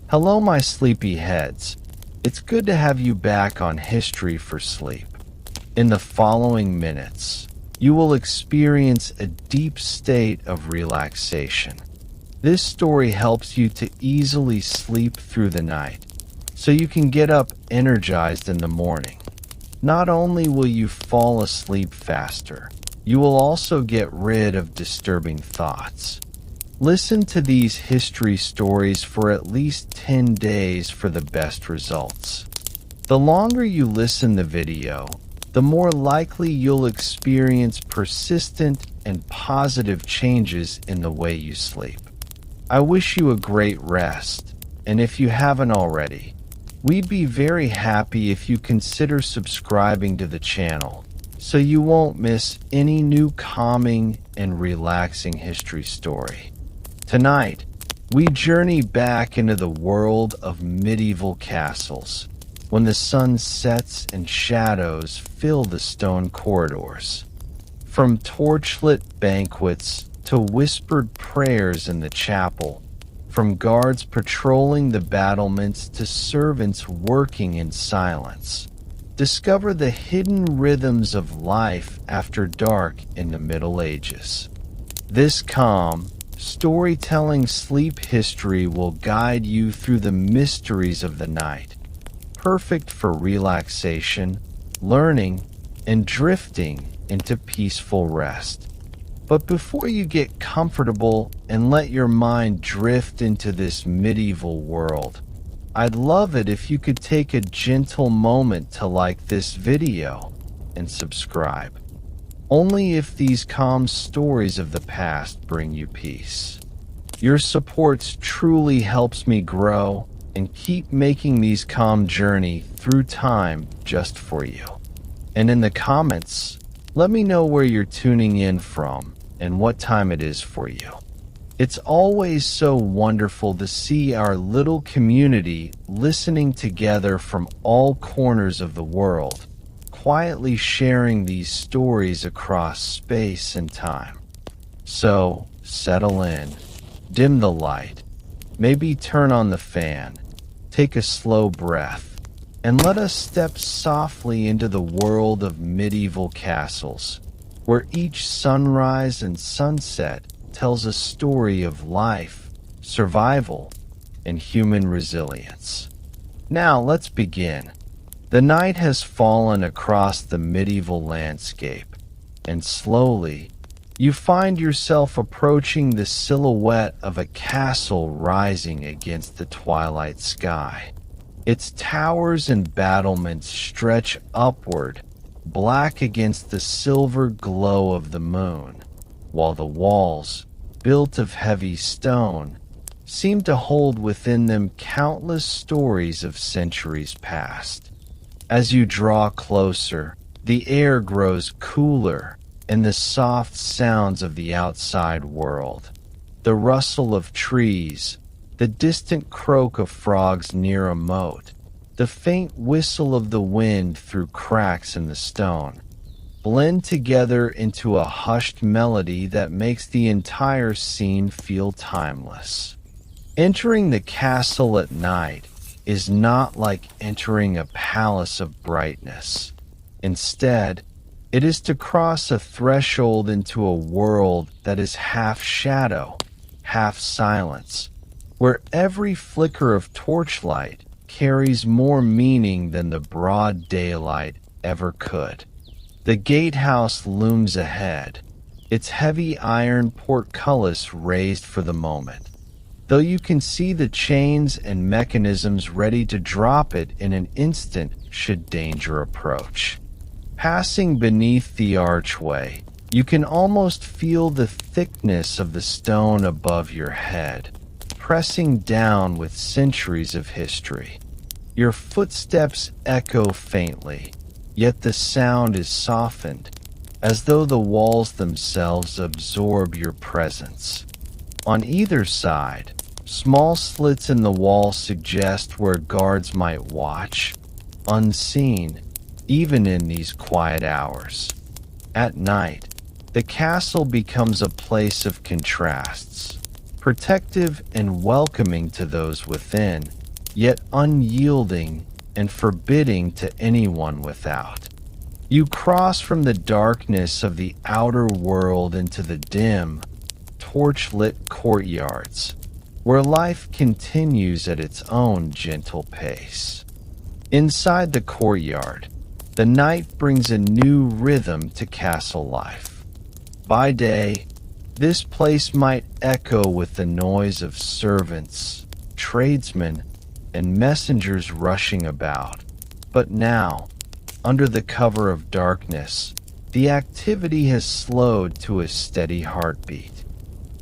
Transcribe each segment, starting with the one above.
Hello, my sleepy heads. It's good to have you back on History for Sleep. In the following minutes, you will experience a deep state of relaxation. This story helps you to easily sleep through the night, so you can get up energized in the morning. Not only will you fall asleep faster, you will also get rid of disturbing thoughts. Listen to these history stories for at least 10 days for the best results. The longer you listen to the video, the more likely you'll experience persistent and positive changes in the way you sleep. I wish you a great rest, and if you haven't already, we'd be very happy if you consider subscribing to the channel so you won't miss any new calming and relaxing history story. Tonight, we journey back into the world of medieval castles, when the sun sets and shadows fill the stone corridors. From torchlit banquets to whispered prayers in the chapel, from guards patrolling the battlements to servants working in silence, discover the hidden rhythms of life after dark in the Middle Ages. This calm, storytelling sleep history will guide you through the mysteries of the night, perfect for relaxation, learning, and drifting into peaceful rest. But before you get comfortable and let your mind drift into this medieval world, I'd love it if you could take a gentle moment to like this video and subscribe. Only if these calm stories of the past bring you peace. Your support truly helps me grow and keep making these calm journey through time just for you. And in the comments, let me know where you're tuning in from and what time it is for you. It's always so wonderful to see our little community listening together from all corners of the world, quietly sharing these stories across space and time. So, settle in, dim the light, maybe turn on the fan, take a slow breath, and let us step softly into the world of medieval castles, where each sunrise and sunset tells a story of life, survival, and human resilience. Now, let's begin. The night has fallen across the medieval landscape, and slowly, you find yourself approaching the silhouette of a castle rising against the twilight sky. Its towers and battlements stretch upward, black against the silver glow of the moon, while the walls, built of heavy stone, seem to hold within them countless stories of centuries past. As you draw closer, the air grows cooler, and the soft sounds of the outside world, the rustle of trees, the distant croak of frogs near a moat, the faint whistle of the wind through cracks in the stone, blend together into a hushed melody that makes the entire scene feel timeless. Entering the castle at night is not like entering a palace of brightness. Instead, it is to cross a threshold into a world that is half shadow, half silence, where every flicker of torchlight carries more meaning than the broad daylight ever could. The gatehouse looms ahead, its heavy iron portcullis raised for the moment, though you can see the chains and mechanisms ready to drop it in an instant should danger approach. Passing beneath the archway, you can almost feel the thickness of the stone above your head, pressing down with centuries of history. Your footsteps echo faintly, yet the sound is softened, as though the walls themselves absorb your presence. On either side, small slits in the wall suggest where guards might watch, unseen, even in these quiet hours. At night, the castle becomes a place of contrasts. protective and welcoming to those within, yet unyielding and forbidding to anyone without. You cross from the darkness of the outer world into the dim, torch-lit courtyards, where life continues at its own gentle pace. Inside the courtyard, the night brings a new rhythm to castle life. By day, this place might echo with the noise of servants, tradesmen, and messengers rushing about. But now, under the cover of darkness, the activity has slowed to a steady heartbeat.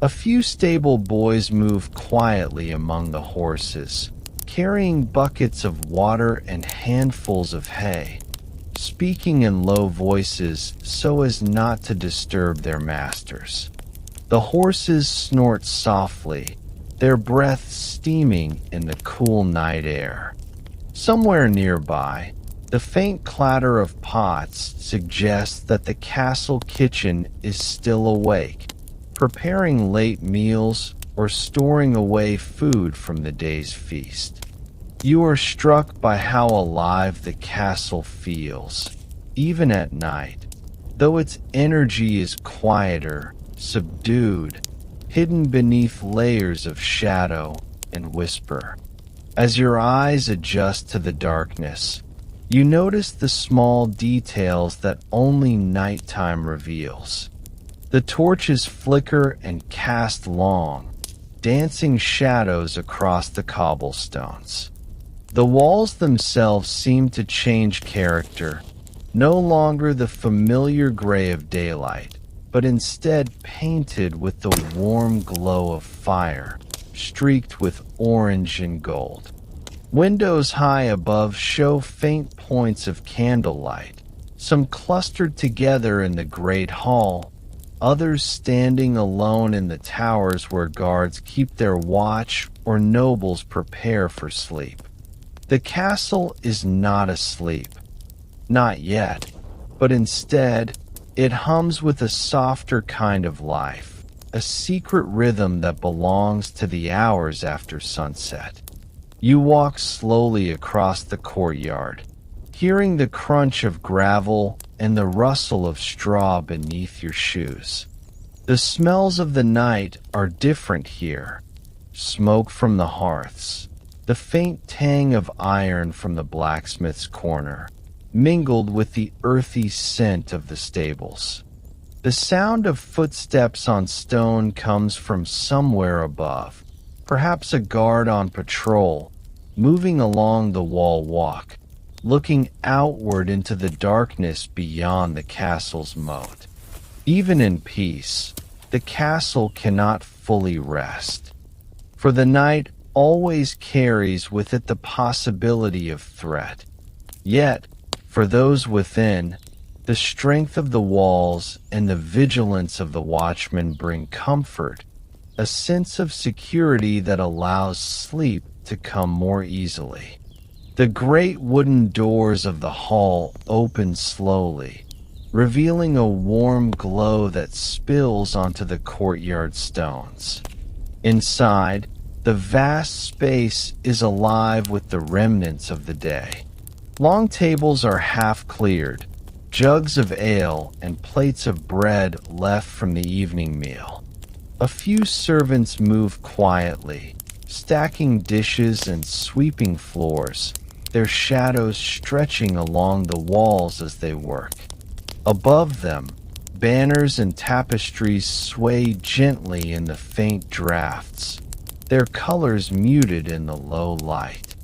A few stable boys move quietly among the horses, carrying buckets of water and handfuls of hay, speaking in low voices so as not to disturb their masters. The horses snort softly, their breath steaming in the cool night air. Somewhere nearby, the faint clatter of pots suggests that the castle kitchen is still awake, preparing late meals or storing away food from the day's feast. You are struck by how alive the castle feels, even at night, though its energy is quieter, subdued, hidden beneath layers of shadow and whisper. As your eyes adjust to the darkness, you notice the small details that only nighttime reveals. The torches flicker and cast long, dancing shadows across the cobblestones. The walls themselves seem to change character, no longer the familiar gray of daylight, but instead painted with the warm glow of fire, streaked with orange and gold. Windows high above show faint points of candlelight, some clustered together in the great hall, others standing alone in the towers where guards keep their watch or nobles prepare for sleep. The castle is not asleep, not yet, but instead, it hums with a softer kind of life, a secret rhythm that belongs to the hours after sunset. You walk slowly across the courtyard, hearing the crunch of gravel and the rustle of straw beneath your shoes. The smells of the night are different here. Smoke from the hearths, the faint tang of iron from the blacksmith's corner, mingled with the earthy scent of the stables. The sound of footsteps on stone comes from somewhere above, perhaps a guard on patrol, moving along the wall walk, looking outward into the darkness beyond the castle's moat. Even in peace, the castle cannot fully rest, for the night always carries with it the possibility of threat. Yet, for those within, the strength of the walls and the vigilance of the watchmen bring comfort, a sense of security that allows sleep to come more easily. The great wooden doors of the hall open slowly, revealing a warm glow that spills onto the courtyard stones. Inside, the vast space is alive with the remnants of the day. Long tables are half cleared, jugs of ale and plates of bread left from the evening meal. A few servants move quietly, stacking dishes and sweeping floors, their shadows stretching along the walls as they work. Above them, banners and tapestries sway gently in the faint drafts, their colors muted in the low light.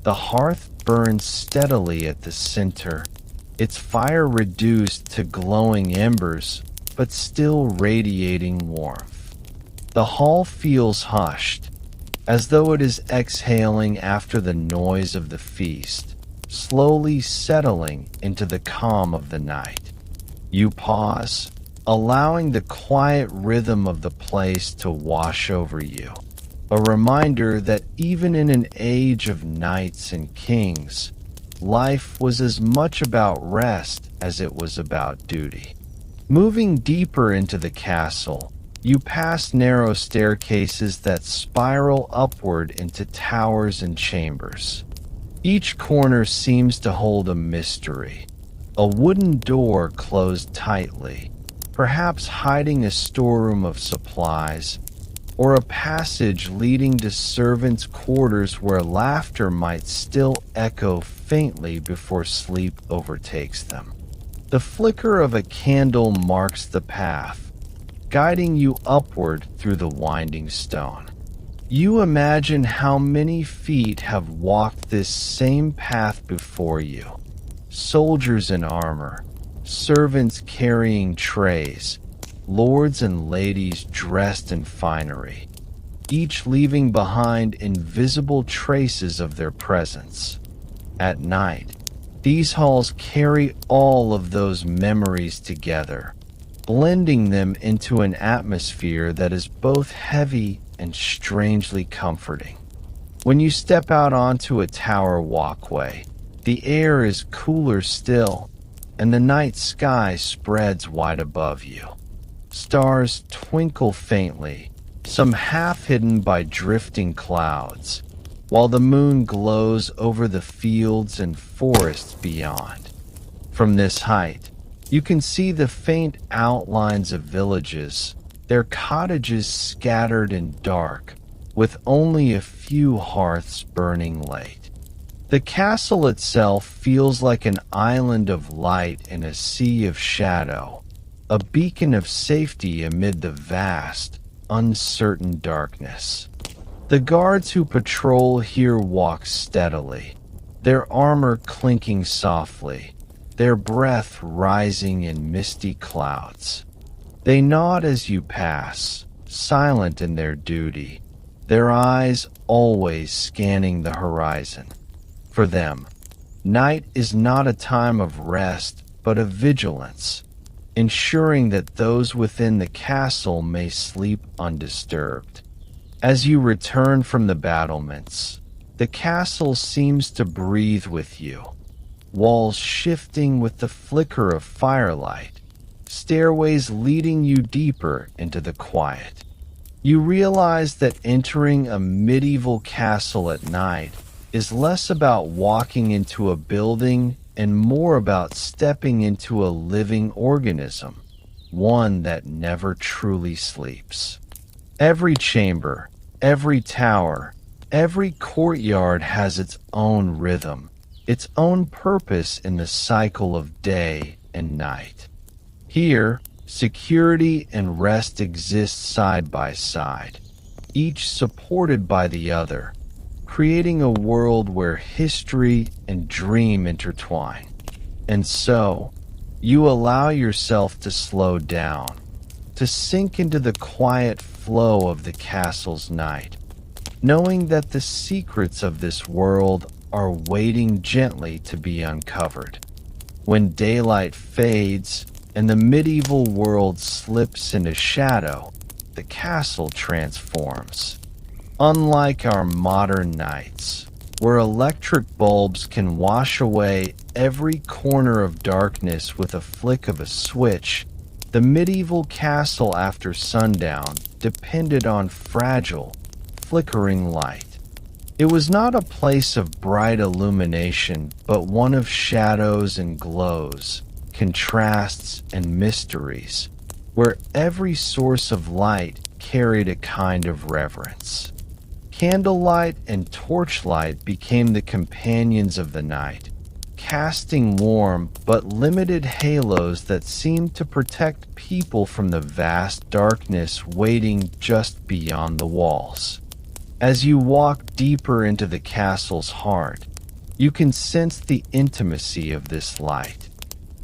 The hearth burns steadily at the center, its fire reduced to glowing embers, but still radiating warmth. The hall feels hushed, as though it is exhaling after the noise of the feast, slowly settling into the calm of the night. You pause, allowing the quiet rhythm of the place to wash over you, a reminder that even in an age of knights and kings, life was as much about rest as it was about duty. Moving deeper into the castle, You pass narrow staircases that spiral upward into towers and chambers. Each corner seems to hold a mystery. A wooden door closed tightly, perhaps hiding a storeroom of supplies, or a passage leading to servants' quarters where laughter might still echo faintly before sleep overtakes them. The flicker of a candle marks the path, guiding you upward through the winding stone. You imagine how many feet have walked this same path before you. Soldiers in armor, servants carrying trays, lords and ladies dressed in finery, each leaving behind invisible traces of their presence. At night, these halls carry all of those memories together, blending them into an atmosphere that is both heavy and strangely comforting. When you step out onto a tower walkway, the air is cooler still, and the night sky spreads wide above you. Stars twinkle faintly, some half hidden by drifting clouds, while the moon glows over the fields and forests beyond. From this height, you can see the faint outlines of villages, their cottages scattered and dark, with only a few hearths burning late. The castle itself feels like an island of light in a sea of shadow, a beacon of safety amid the vast, uncertain darkness. The guards who patrol here walk steadily, their armor clinking softly, their breath rising in misty clouds. They nod as you pass, silent in their duty, their eyes always scanning the horizon. For them, night is not a time of rest, but of vigilance, ensuring that those within the castle may sleep undisturbed. As you return from the battlements, the castle seems to breathe with you, walls shifting with the flicker of firelight, stairways leading you deeper into the quiet. You realize that entering a medieval castle at night is less about walking into a building and more about stepping into a living organism, one that never truly sleeps. Every chamber, every tower, every courtyard has its own rhythm, its own purpose in the cycle of day and night. Here, security and rest exist side by side, each supported by the other, creating a world where history and dream intertwine. And so, you allow yourself to slow down, to sink into the quiet flow of the castle's night, knowing that the secrets of this world are waiting gently to be uncovered. When daylight fades and the medieval world slips into shadow, the castle transforms. Unlike our modern nights, where electric bulbs can wash away every corner of darkness with a flick of a switch, the medieval castle after sundown depended on fragile, flickering light. It was not a place of bright illumination, but one of shadows and glows, contrasts and mysteries, where every source of light carried a kind of reverence. Candlelight and torchlight became the companions of the night, casting warm but limited halos that seemed to protect people from the vast darkness waiting just beyond the walls. As you walk deeper into the castle's heart, you can sense the intimacy of this light.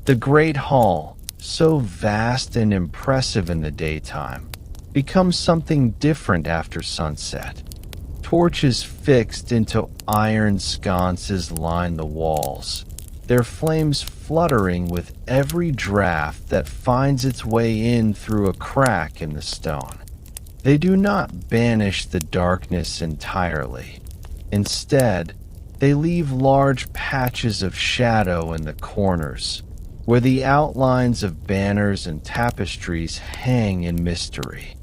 The great hall, so vast and impressive in the daytime, becomes something different after sunset. Torches fixed into iron sconces line the walls, their flames fluttering with every draft that finds its way in through a crack in the stone. They do not banish the darkness entirely. Instead, they leave large patches of shadow in the corners, where the outlines of banners and tapestries hang in mystery.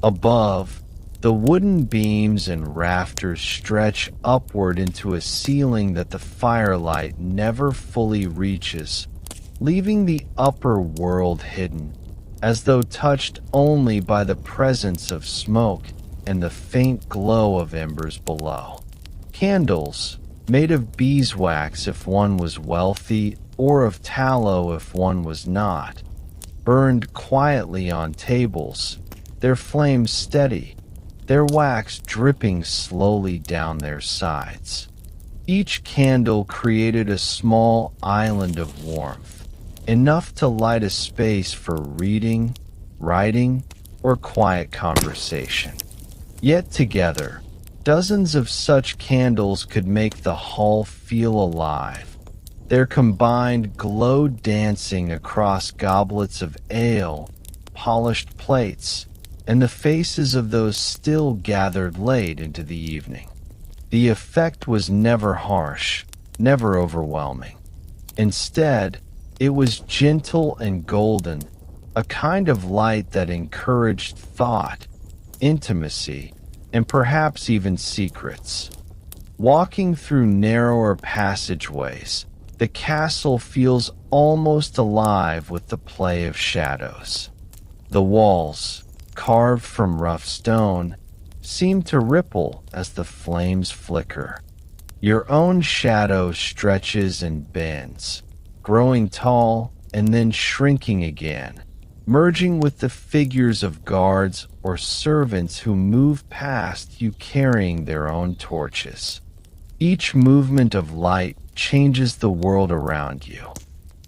Above, the wooden beams and rafters stretch upward into a ceiling that the firelight never fully reaches, leaving the upper world hidden, as though touched only by the presence of smoke and the faint glow of embers below. Candles, made of beeswax if one was wealthy or of tallow if one was not, burned quietly on tables, their flames steady, their wax dripping slowly down their sides. Each candle created a small island of warmth, enough to light a space for reading, writing, or quiet conversation. Yet together, dozens of such candles could make the hall feel alive, their combined glow dancing across goblets of ale, polished plates, and the faces of those still gathered late into the evening. The effect was never harsh, never overwhelming. Instead, it was gentle and golden, a kind of light that encouraged thought, intimacy, and perhaps even secrets. Walking through narrower passageways, the castle feels almost alive with the play of shadows. The walls, carved from rough stone, seem to ripple as the flames flicker. Your own shadow stretches and bends, growing tall and then shrinking again, merging with the figures of guards or servants who move past you carrying their own torches. Each movement of light changes the world around you.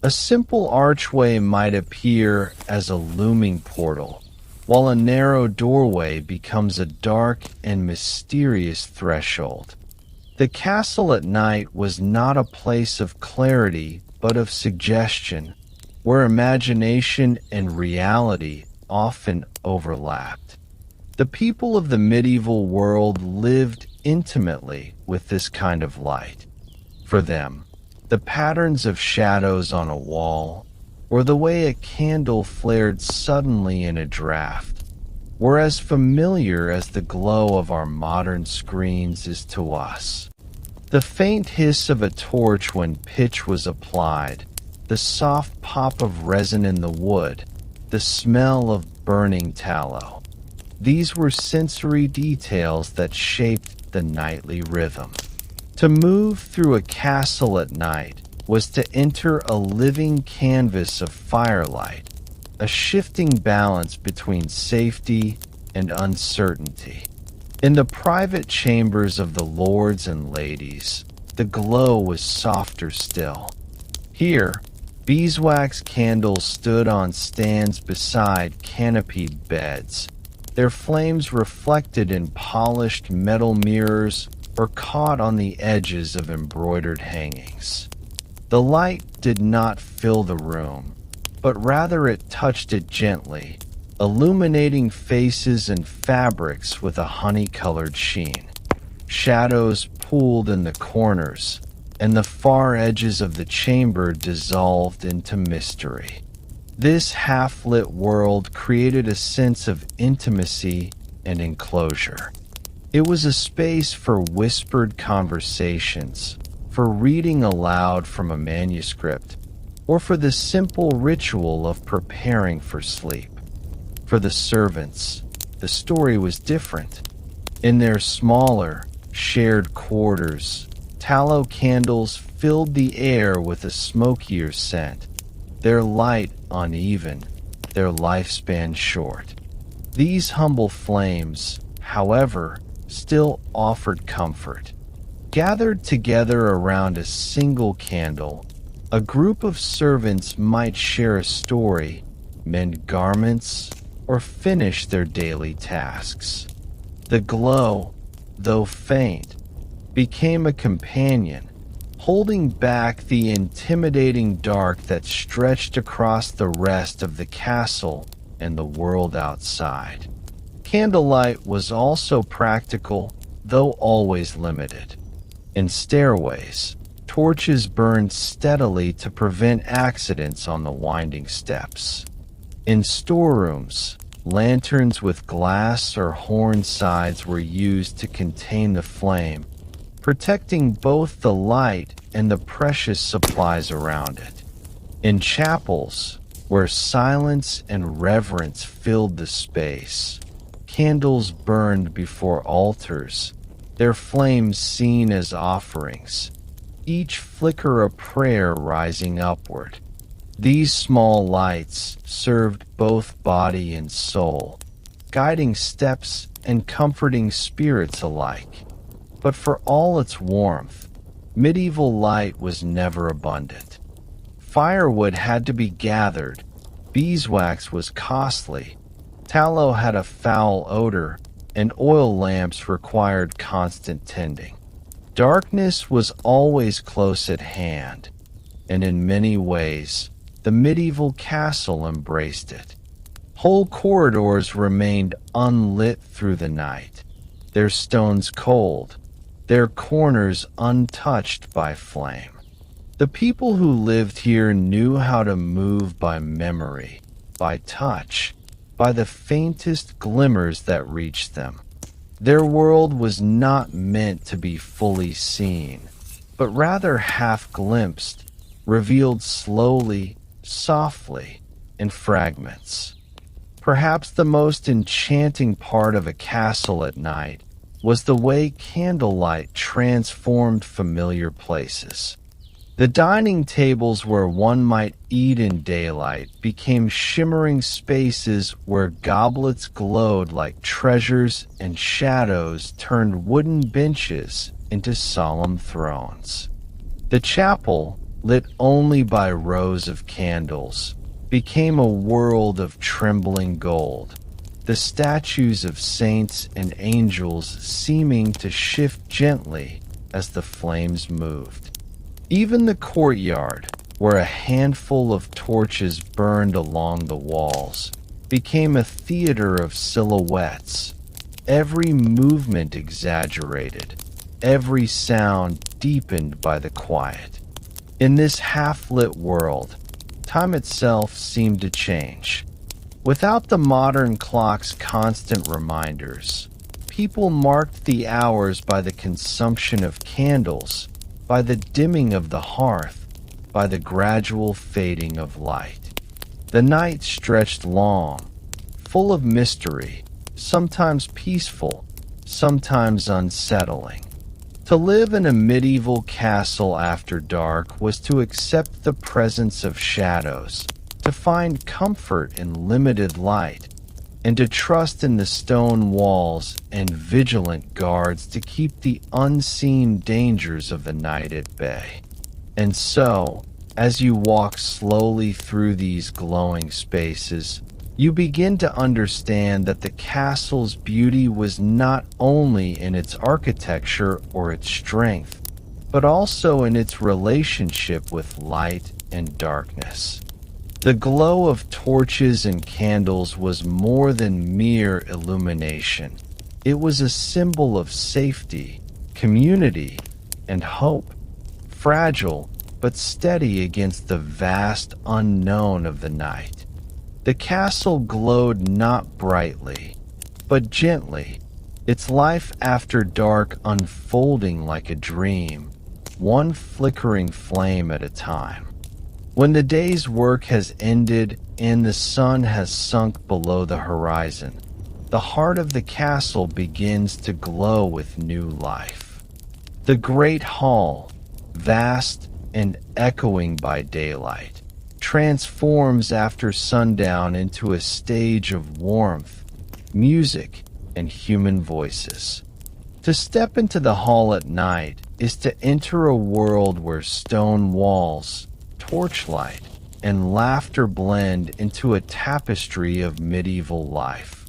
A simple archway might appear as a looming portal, while a narrow doorway becomes a dark and mysterious threshold. The castle at night was not a place of clarity, but of suggestion, where imagination and reality often overlapped. The people of the medieval world lived intimately with this kind of light. For them, the patterns of shadows on a wall, or the way a candle flared suddenly in a draught, were as familiar as the glow of our modern screens is to us. The faint hiss of a torch when pitch was applied, the soft pop of resin in the wood, the smell of burning tallow. These were sensory details that shaped the nightly rhythm. To move through a castle at night was to enter a living canvas of firelight, a shifting balance between safety and uncertainty. In the private chambers of the lords and ladies, the glow was softer still. Here, beeswax candles stood on stands beside canopied beds, their flames reflected in polished metal mirrors or caught on the edges of embroidered hangings. The light did not fill the room, but rather it touched it gently, illuminating faces and fabrics with a honey-colored sheen. Shadows pooled in the corners, and the far edges of the chamber dissolved into mystery. This half-lit world created a sense of intimacy and enclosure. It was a space for whispered conversations, for reading aloud from a manuscript, or for the simple ritual of preparing for sleep. For the servants, the story was different. In their smaller, shared quarters, tallow candles filled the air with a smokier scent, their light uneven, their lifespan short. These humble flames, however, still offered comfort. Gathered together around a single candle, a group of servants might share a story, mend garments, or finish their daily tasks. The glow, though faint, became a companion, holding back the intimidating dark that stretched across the rest of the castle and the world outside. Candlelight was also practical, though always limited. In stairways, torches burned steadily to prevent accidents on the winding steps. In storerooms, Lanterns with glass or horn sides were used to contain the flame, protecting both the light and the precious supplies around it. In chapels, where silence and reverence filled the space, candles burned before altars, their flames seen as offerings, each flicker a prayer rising upward. These small lights served both body and soul, guiding steps and comforting spirits alike. But for all its warmth, medieval light was never abundant. Firewood had to be gathered, beeswax was costly, tallow had a foul odor, and oil lamps required constant tending. Darkness was always close at hand, and in many ways, the medieval castle embraced it. Whole corridors remained unlit through the night, their stones cold, their corners untouched by flame. The people who lived here knew how to move by memory, by touch, by the faintest glimmers that reached them. Their world was not meant to be fully seen, but rather half glimpsed, revealed slowly, softly, in fragments. Perhaps the most enchanting part of a castle at night was the way candlelight transformed familiar places. The dining tables where one might eat in daylight became shimmering spaces where goblets glowed like treasures and shadows turned wooden benches into solemn thrones. The chapel, lit only by rows of candles, became a world of trembling gold, the statues of saints and angels seeming to shift gently as the flames moved. Even the courtyard, where a handful of torches burned along the walls, became a theater of silhouettes, every movement exaggerated, every sound deepened by the quiet. In this half-lit world, time itself seemed to change. Without the modern clock's constant reminders, people marked the hours by the consumption of candles, by the dimming of the hearth, by the gradual fading of light. The night stretched long, full of mystery, sometimes peaceful, sometimes unsettling. To live in a medieval castle after dark was to accept the presence of shadows, to find comfort in limited light, and to trust in the stone walls and vigilant guards to keep the unseen dangers of the night at bay. And so, as you walk slowly through these glowing spaces, you begin to understand that the castle's beauty was not only in its architecture or its strength, but also in its relationship with light and darkness. The glow of torches and candles was more than mere illumination. It was a symbol of safety, community, and hope, fragile but steady against the vast unknown of the night. The castle glowed not brightly, but gently, its life after dark unfolding like a dream, one flickering flame at a time. When the day's work has ended and the sun has sunk below the horizon, the heart of the castle begins to glow with new life. The great hall, vast and echoing by daylight, transforms after sundown into a stage of warmth, music, and human voices. To step into the hall at night is to enter a world where stone walls, torchlight, and laughter blend into a tapestry of medieval life,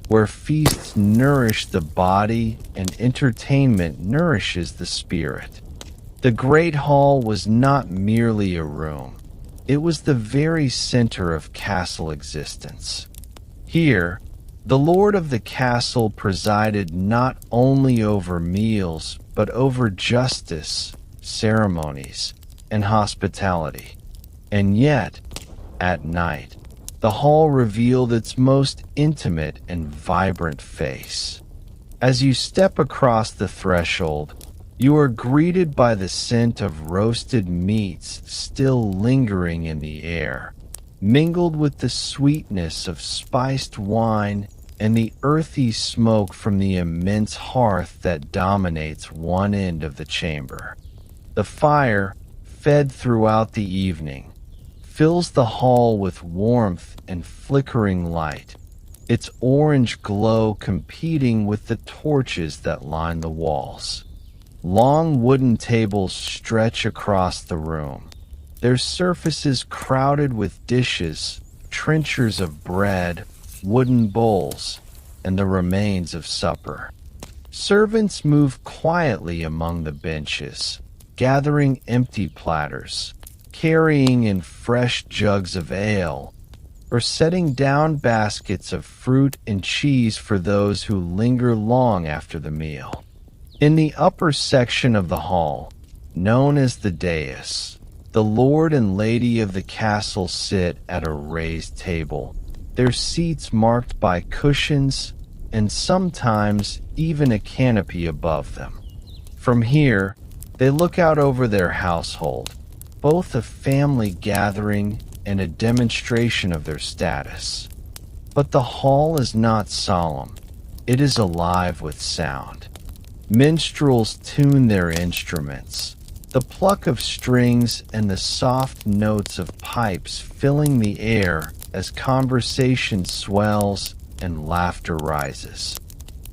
where feasts nourish the body and entertainment nourishes the spirit. The great hall was not merely a room, it was the very center of castle existence. Here, the lord of the castle presided not only over meals, but over justice, ceremonies, and hospitality. And yet, at night, the hall revealed its most intimate and vibrant face. As you step across the threshold, you are greeted by the scent of roasted meats still lingering in the air, mingled with the sweetness of spiced wine and the earthy smoke from the immense hearth that dominates one end of the chamber. The fire, fed throughout the evening, fills the hall with warmth and flickering light, its orange glow competing with the torches that line the walls. Long wooden tables stretch across the room, their surfaces crowded with dishes, trenchers of bread, wooden bowls, and the remains of supper. Servants move quietly among the benches, gathering empty platters, carrying in fresh jugs of ale, or setting down baskets of fruit and cheese for those who linger long after the meal. In the upper section of the hall, known as the dais, the lord and lady of the castle sit at a raised table, their seats marked by cushions and sometimes even a canopy above them. From here, they look out over their household, both a family gathering and a demonstration of their status. But the hall is not solemn. It is alive with sound. Minstrels tune their instruments, the pluck of strings and the soft notes of pipes filling the air as conversation swells and laughter rises.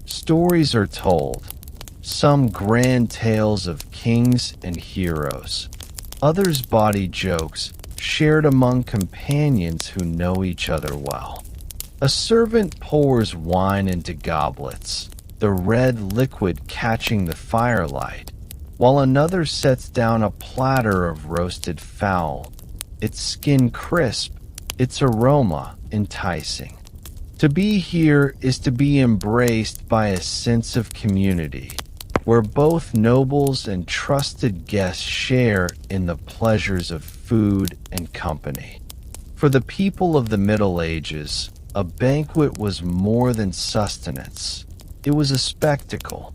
Stories are told, some grand tales of kings and heroes, others bawdy jokes shared among companions who know each other well. A servant pours wine into goblets, the red liquid catching the firelight, while another sets down a platter of roasted fowl, its skin crisp, its aroma enticing. To be here is to be embraced by a sense of community, where both nobles and trusted guests share in the pleasures of food and company. For the people of the Middle Ages, a banquet was more than sustenance. It was a spectacle.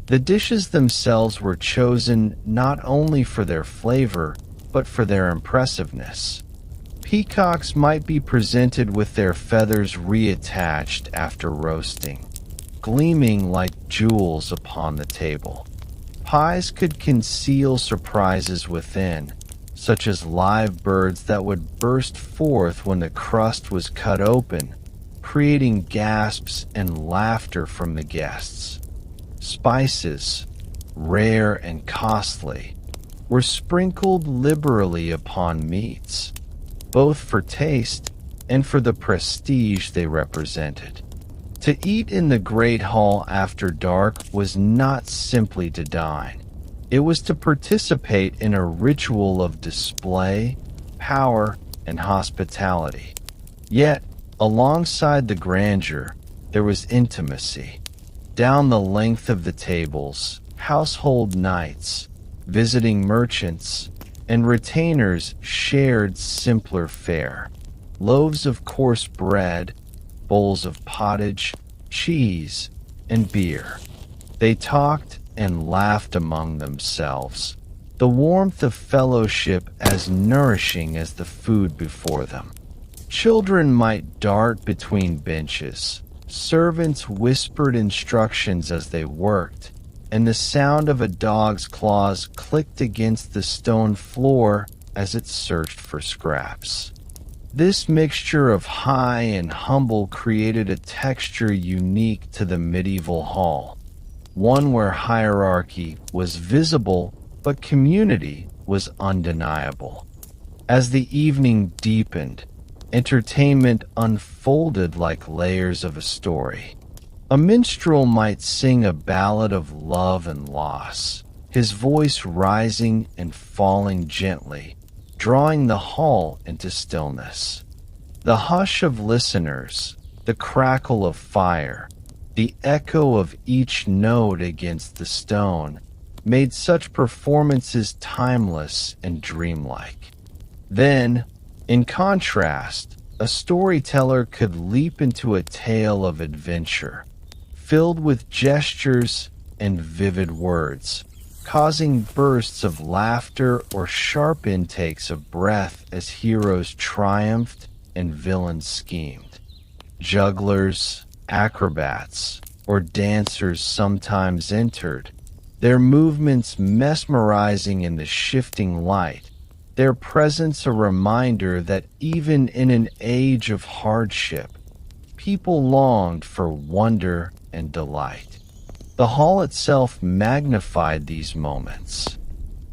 The dishes themselves were chosen not only for their flavor, but for their impressiveness. Peacocks might be presented with their feathers reattached after roasting, gleaming like jewels upon the table. Pies could conceal surprises within, such as live birds that would burst forth when the crust was cut open, creating gasps and laughter from the guests. Spices, rare and costly, were sprinkled liberally upon meats, both for taste and for the prestige they represented. To eat in the great hall after dark was not simply to dine. It was to participate in a ritual of display, power, and hospitality. Yet, alongside the grandeur, there was intimacy. Down the length of the tables, household knights, visiting merchants, and retainers shared simpler fare. Loaves of coarse bread, bowls of pottage, cheese, and beer. They talked and laughed among themselves, the warmth of fellowship as nourishing as the food before them. Children might dart between benches. Servants whispered instructions as they worked, and the sound of a dog's claws clicked against the stone floor as it searched for scraps. This mixture of high and humble created a texture unique to the medieval hall, one where hierarchy was visible but community was undeniable. As the evening deepened, entertainment unfolded like layers of a story. A minstrel might sing a ballad of love and loss, his voice rising and falling gently, drawing the hall into stillness. The hush of listeners, the crackle of fire, the echo of each note against the stone, made such performances timeless and dreamlike. Then, in contrast, A storyteller could leap into a tale of adventure, filled with gestures and vivid words, causing bursts of laughter or sharp intakes of breath as heroes triumphed and villains schemed. Jugglers, acrobats, or dancers sometimes entered, their movements mesmerizing in the shifting light, their presence a reminder that even in an age of hardship, people longed for wonder and delight. The hall itself magnified these moments.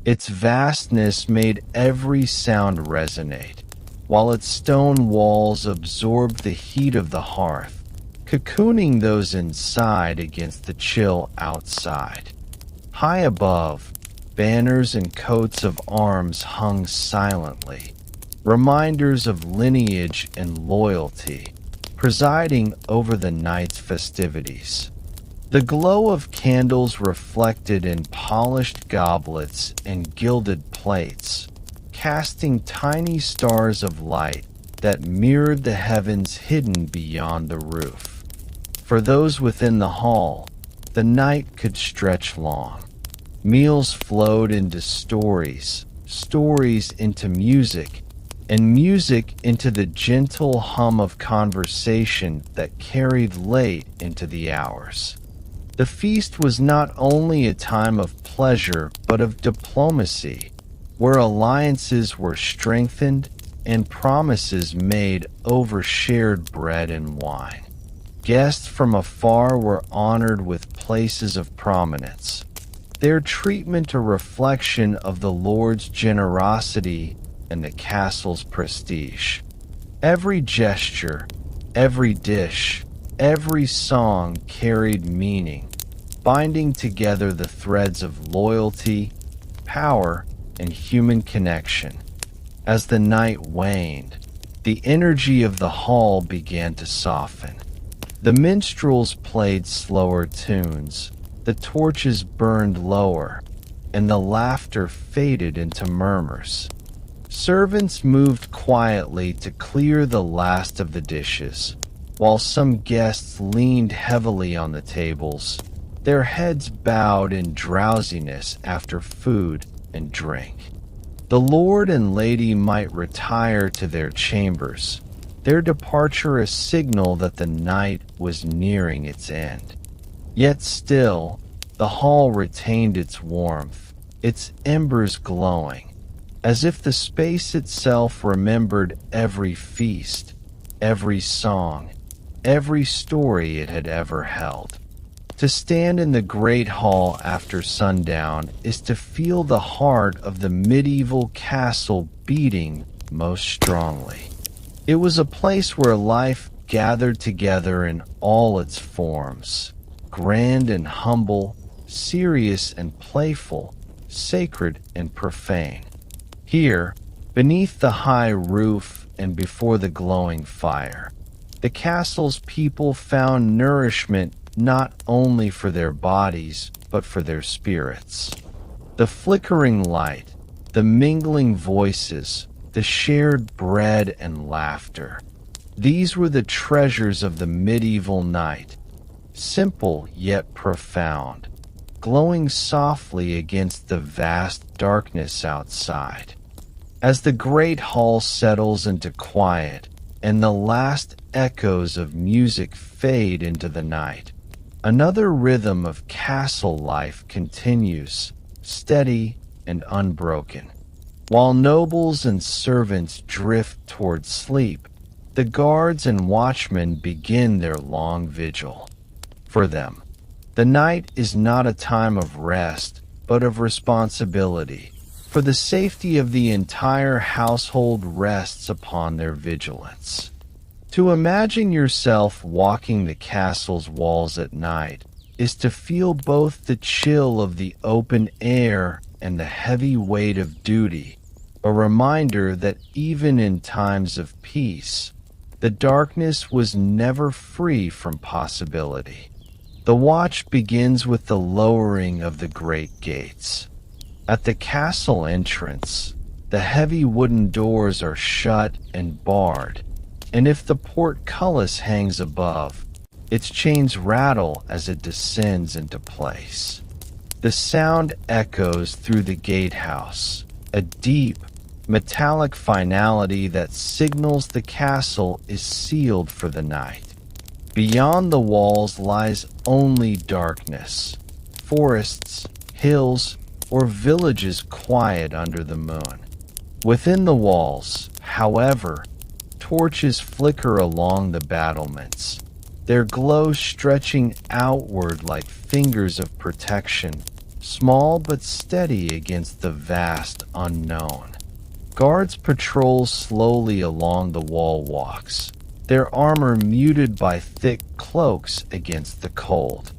Its vastness made every sound resonate, while its stone walls absorbed the heat of the hearth, cocooning those inside against the chill outside. High above, banners and coats of arms hung silently, reminders of lineage and loyalty, presiding over the night's festivities. The glow of candles reflected in polished goblets and gilded plates, casting tiny stars of light that mirrored the heavens hidden beyond the roof. For those within the hall, the night could stretch long. Meals flowed into stories, stories into music, and music into the gentle hum of conversation that carried late into the hours. The feast was not only a time of pleasure but of diplomacy, where alliances were strengthened and promises made over shared bread and wine. Guests from afar were honored with places of prominence, their treatment a reflection of the Lord's generosity and the castle's prestige. Every gesture, every dish, every song carried meaning, binding together the threads of loyalty, power, and human connection. As the night waned, the energy of the hall began to soften. The minstrels played slower tunes, the torches burned lower, and the laughter faded into murmurs. Servants moved quietly to clear the last of the dishes, while some guests leaned heavily on the tables, their heads bowed in drowsiness after food and drink. The lord and lady might retire to their chambers, their departure a signal that the night was nearing its end. Yet still, the hall retained its warmth, its embers glowing, as if the space itself remembered every feast, every song, every story it had ever held. To stand in the great hall after sundown is to feel the heart of the medieval castle beating most strongly. It was a place where life gathered together in all its forms, grand and humble, serious and playful, sacred and profane. Here, beneath the high roof and before the glowing fire, the castle's people found nourishment not only for their bodies, but for their spirits. The flickering light, the mingling voices, the shared bread and laughter. These were the treasures of the medieval night, simple yet profound, glowing softly against the vast darkness outside. As the great hall settles into quiet and the last echoes of music fade into the night, another rhythm of castle life continues, steady and unbroken. While nobles and servants drift toward sleep, the guards and watchmen begin their long vigil. For them, the night is not a time of rest, but of responsibility, for the safety of the entire household rests upon their vigilance. To imagine yourself walking the castle's walls at night is to feel both the chill of the open air and the heavy weight of duty, a reminder that even in times of peace, the darkness was never free from possibility. The watch begins with the lowering of the great gates. At the castle entrance, the heavy wooden doors are shut and barred, and if the portcullis hangs above, its chains rattle as it descends into place. The sound echoes through the gatehouse, a deep, metallic finality that signals the castle is sealed for the night. Beyond the walls lies only darkness, forests, hills, or villages quiet under the moon. Within the walls, however, torches flicker along the battlements, their glow stretching outward like fingers of protection, small but steady against the vast unknown. Guards patrol slowly along the wall walks, their armor muted by thick cloaks against the cold.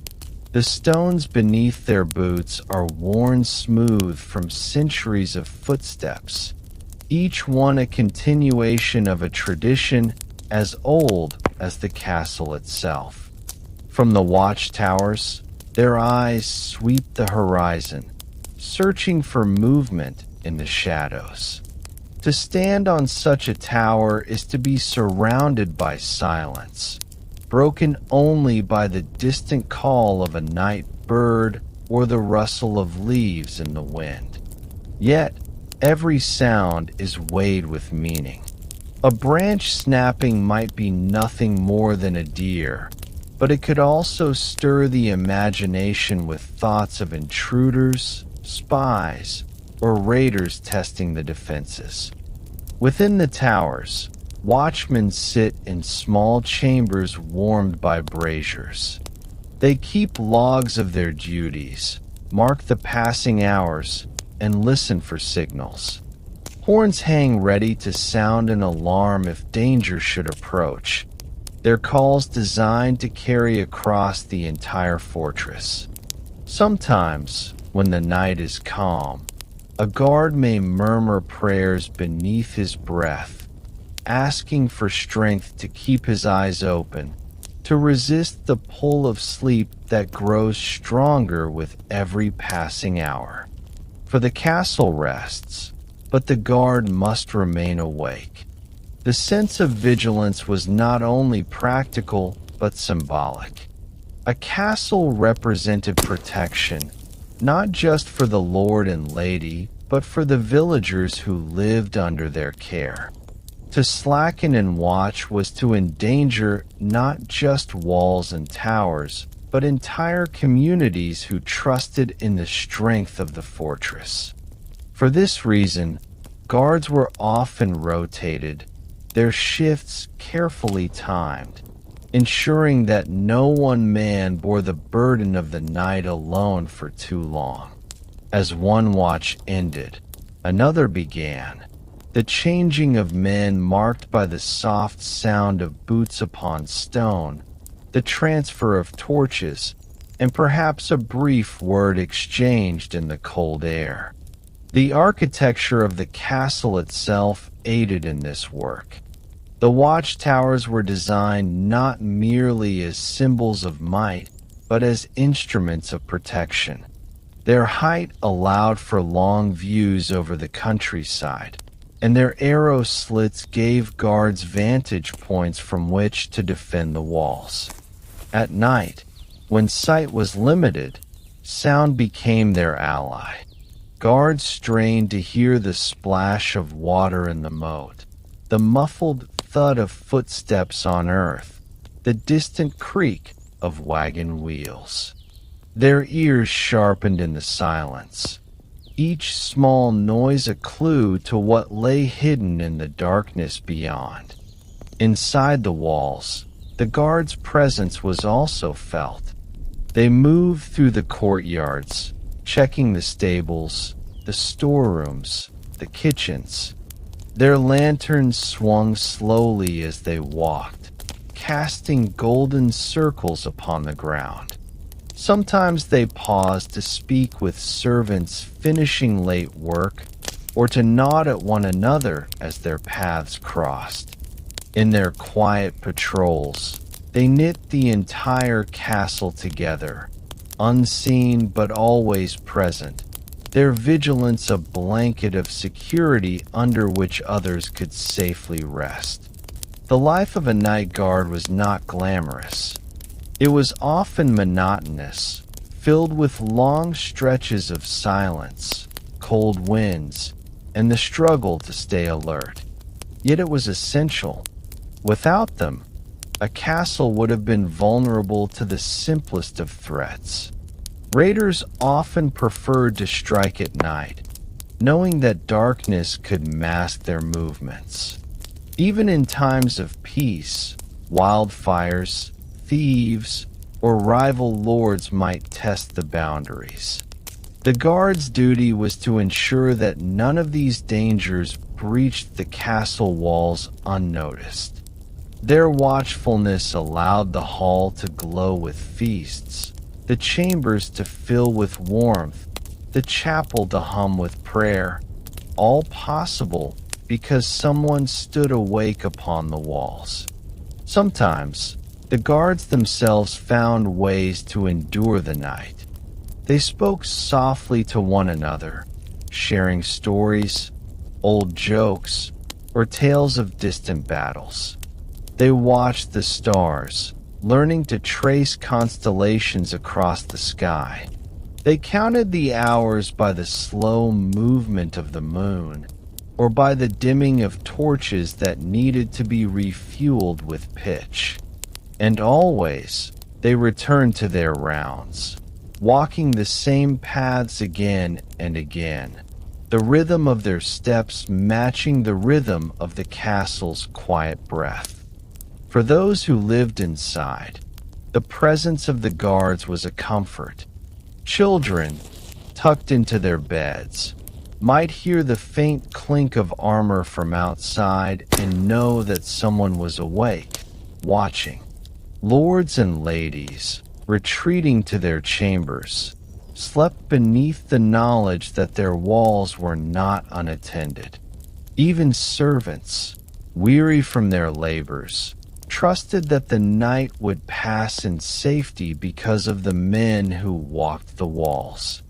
The stones beneath their boots are worn smooth from centuries of footsteps, each one a continuation of a tradition as old as the castle itself. From the watchtowers, their eyes sweep the horizon, searching for movement in the shadows. To stand on such a tower is to be surrounded by silence, broken only by the distant call of a night bird or the rustle of leaves in the wind. Yet, every sound is weighed with meaning. A branch snapping might be nothing more than a deer, but it could also stir the imagination with thoughts of intruders, spies, or raiders testing the defenses. Within the towers, watchmen sit in small chambers warmed by braziers. They keep logs of their duties, mark the passing hours, and listen for signals. Horns hang ready to sound an alarm if danger should approach, their calls designed to carry across the entire fortress. Sometimes, when the night is calm, a guard may murmur prayers beneath his breath, asking for strength to keep his eyes open, to resist the pull of sleep that grows stronger with every passing hour. For the castle rests, but the guard must remain awake. The sense of vigilance was not only practical, but symbolic. A castle represented protection, not just for the lord and lady, but for the villagers who lived under their care. To slacken and watch was to endanger not just walls and towers, but entire communities who trusted in the strength of the fortress. For this reason, guards were often rotated, their shifts carefully timed, ensuring that no one man bore the burden of the night alone for too long. As one watch ended, another began, the changing of men marked by the soft sound of boots upon stone, the transfer of torches, and perhaps a brief word exchanged in the cold air. The architecture of the castle itself aided in this work. The watchtowers were designed not merely as symbols of might, but as instruments of protection. Their height allowed for long views over the countryside, and their arrow slits gave guards vantage points from which to defend the walls. At night, when sight was limited, sound became their ally. Guards strained to hear the splash of water in the moat, the muffled thud of footsteps on earth, the distant creak of wagon wheels. Their ears sharpened in the silence, each small noise a clue to what lay hidden in the darkness beyond. Inside the walls, the guards' presence was also felt. They moved through the courtyards, checking the stables, the storerooms, the kitchens. Their lanterns swung slowly as they walked, casting golden circles upon the ground. Sometimes they paused to speak with servants finishing late work, or to nod at one another as their paths crossed. In their quiet patrols, they knit the entire castle together, unseen but always present, their vigilance a blanket of security under which others could safely rest. The life of a night guard was not glamorous. It was often monotonous, filled with long stretches of silence, cold winds, and the struggle to stay alert. Yet it was essential. Without them, a castle would have been vulnerable to the simplest of threats. Raiders often preferred to strike at night, knowing that darkness could mask their movements. Even in times of peace, wildfires, thieves, or rival lords might test the boundaries. The guard's duty was to ensure that none of these dangers breached the castle walls unnoticed. Their watchfulness allowed the hall to glow with feasts, the chambers to fill with warmth, the chapel to hum with prayer, all possible because someone stood awake upon the walls. Sometimes, the guards themselves found ways to endure the night. They spoke softly to one another, sharing stories, old jokes, or tales of distant battles. They watched the stars, learning to trace constellations across the sky. They counted the hours by the slow movement of the moon, or by the dimming of torches that needed to be refueled with pitch. And always, they returned to their rounds, walking the same paths again and again, the rhythm of their steps matching the rhythm of the castle's quiet breath. For those who lived inside, the presence of the guards was a comfort. Children, tucked into their beds, might hear the faint clink of armor from outside and know that someone was awake, watching. Lords and ladies, retreating to their chambers, slept beneath the knowledge that their walls were not unattended. Even servants, weary from their labors, trusted that the night would pass in safety because of the men who walked the walls.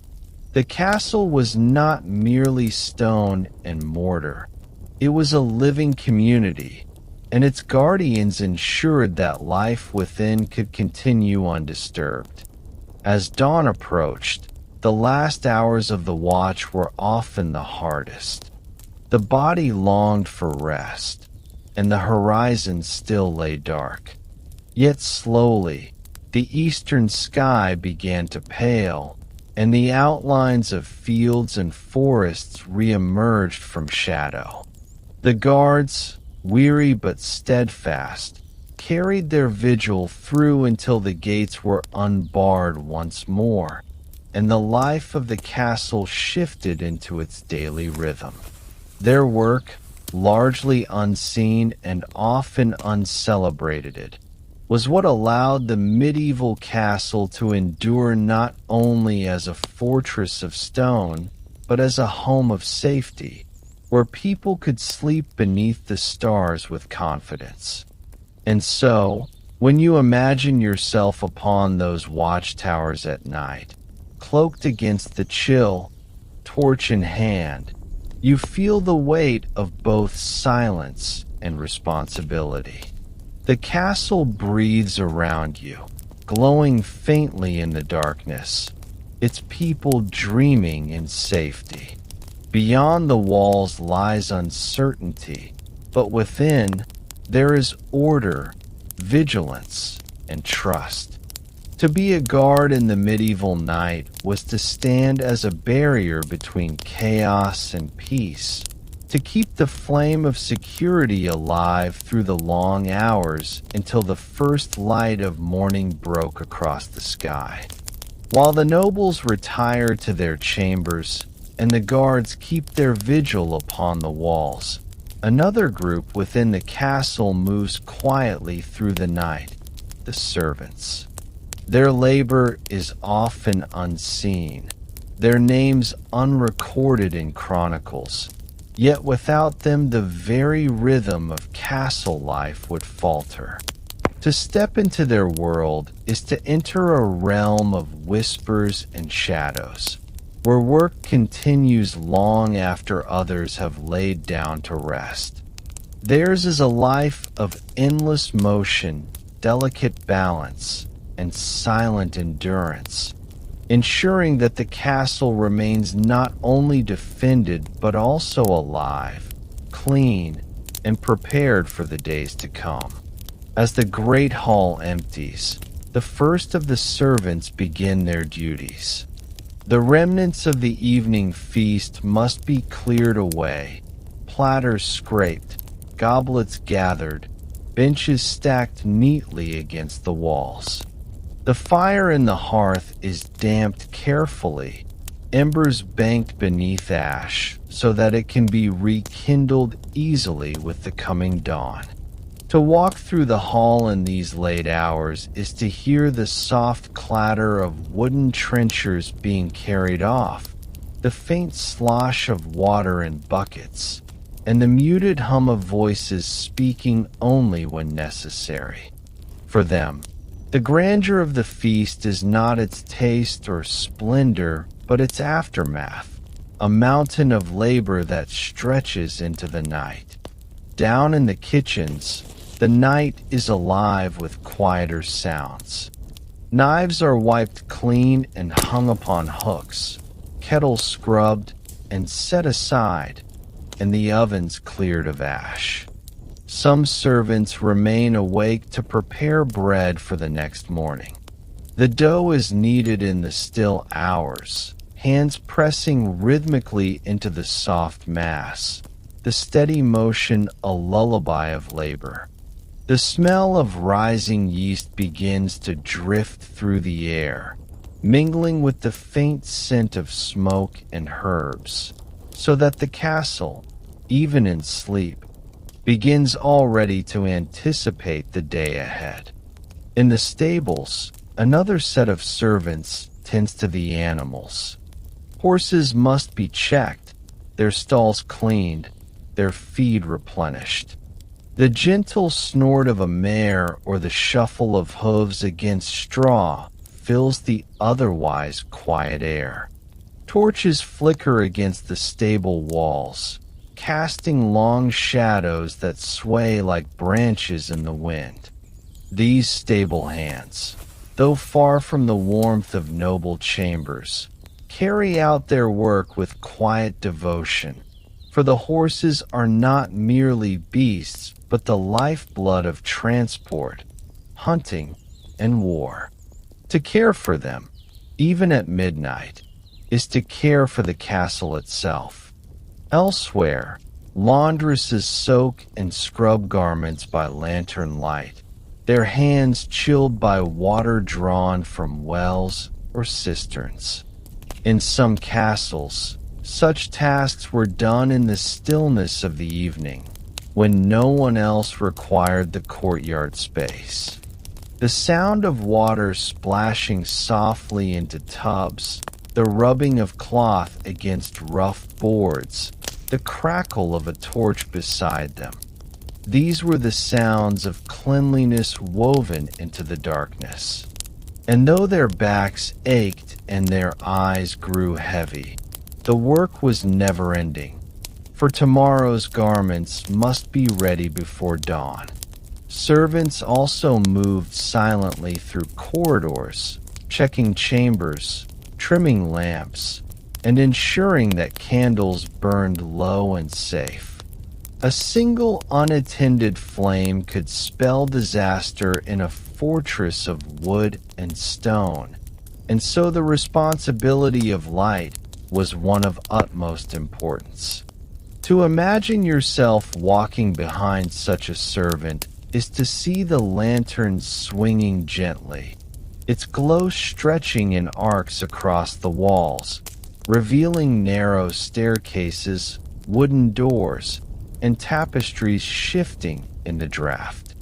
The castle was not merely stone and mortar. It was a living community, and its guardians ensured that life within could continue undisturbed. As dawn approached, the last hours of the watch were often the hardest. The body longed for rest, and the horizon still lay dark. Yet slowly, the eastern sky began to pale, and the outlines of fields and forests re-emerged from shadow. The guards, weary but steadfast, carried their vigil through until the gates were unbarred once more, and the life of the castle shifted into its daily rhythm. Their work, largely unseen and often uncelebrated, was what allowed the medieval castle to endure not only as a fortress of stone, but as a home of safety, where people could sleep beneath the stars with confidence. And so, when you imagine yourself upon those watchtowers at night, cloaked against the chill, torch in hand, you feel the weight of both silence and responsibility. The castle breathes around you, glowing faintly in the darkness, its people dreaming in safety. Beyond the walls lies uncertainty, but within there is order, vigilance, and trust. To be a guard in the medieval night was to stand as a barrier between chaos and peace, to keep the flame of security alive through the long hours until the first light of morning broke across the sky. While the nobles retire to their chambers and the guards keep their vigil upon the walls, another group within the castle moves quietly through the night, the servants. Their labor is often unseen, their names unrecorded in chronicles, yet without them the very rhythm of castle life would falter. To step into their world is to enter a realm of whispers and shadows, where work continues long after others have laid down to rest. Theirs is a life of endless motion, delicate balance, and silent endurance, ensuring that the castle remains not only defended but also alive, clean, and prepared for the days to come. As the great hall empties, the first of the servants begin their duties. The remnants of the evening feast must be cleared away, platters scraped, goblets gathered, benches stacked neatly against the walls. The fire in the hearth is damped carefully, embers banked beneath ash so that it can be rekindled easily with the coming dawn. To walk through the hall in these late hours is to hear the soft clatter of wooden trenchers being carried off, the faint slosh of water in buckets, and the muted hum of voices speaking only when necessary. For them, the grandeur of the feast is not its taste or splendor, but its aftermath, a mountain of labor that stretches into the night. Down in the kitchens, the night is alive with quieter sounds. Knives are wiped clean and hung upon hooks, kettles scrubbed and set aside, and the ovens cleared of ash. Some servants remain awake to prepare bread for the next morning. The dough is kneaded in the still hours, hands pressing rhythmically into the soft mass, the steady motion a lullaby of labor. The smell of rising yeast begins to drift through the air, mingling with the faint scent of smoke and herbs, so that the castle, even in sleep, begins already to anticipate the day ahead. In the stables, another set of servants tends to the animals. Horses must be checked, their stalls cleaned, their feed replenished. The gentle snort of a mare or the shuffle of hooves against straw fills the otherwise quiet air. Torches flicker against the stable walls, casting long shadows that sway like branches in the wind. These stable hands, though far from the warmth of noble chambers, carry out their work with quiet devotion, for the horses are not merely beasts but the lifeblood of transport, hunting, and war. To care for them, even at midnight, is to care for the castle itself. Elsewhere, laundresses soak and scrub garments by lantern light, their hands chilled by water drawn from wells or cisterns. In some castles, such tasks were done in the stillness of the evening, when no one else required the courtyard space. The sound of water splashing softly into tubs, the rubbing of cloth against rough boards, the crackle of a torch beside them. These were the sounds of cleanliness woven into the darkness. And though their backs ached and their eyes grew heavy, the work was never-ending, for tomorrow's garments must be ready before dawn. Servants also moved silently through corridors, checking chambers, trimming lamps, and ensuring that candles burned low and safe. A single unattended flame could spell disaster in a fortress of wood and stone, and so the responsibility of light was one of utmost importance. To imagine yourself walking behind such a servant is to see the lantern swinging gently, its glow stretching in arcs across the walls, revealing narrow staircases, wooden doors, and tapestries shifting in the draft.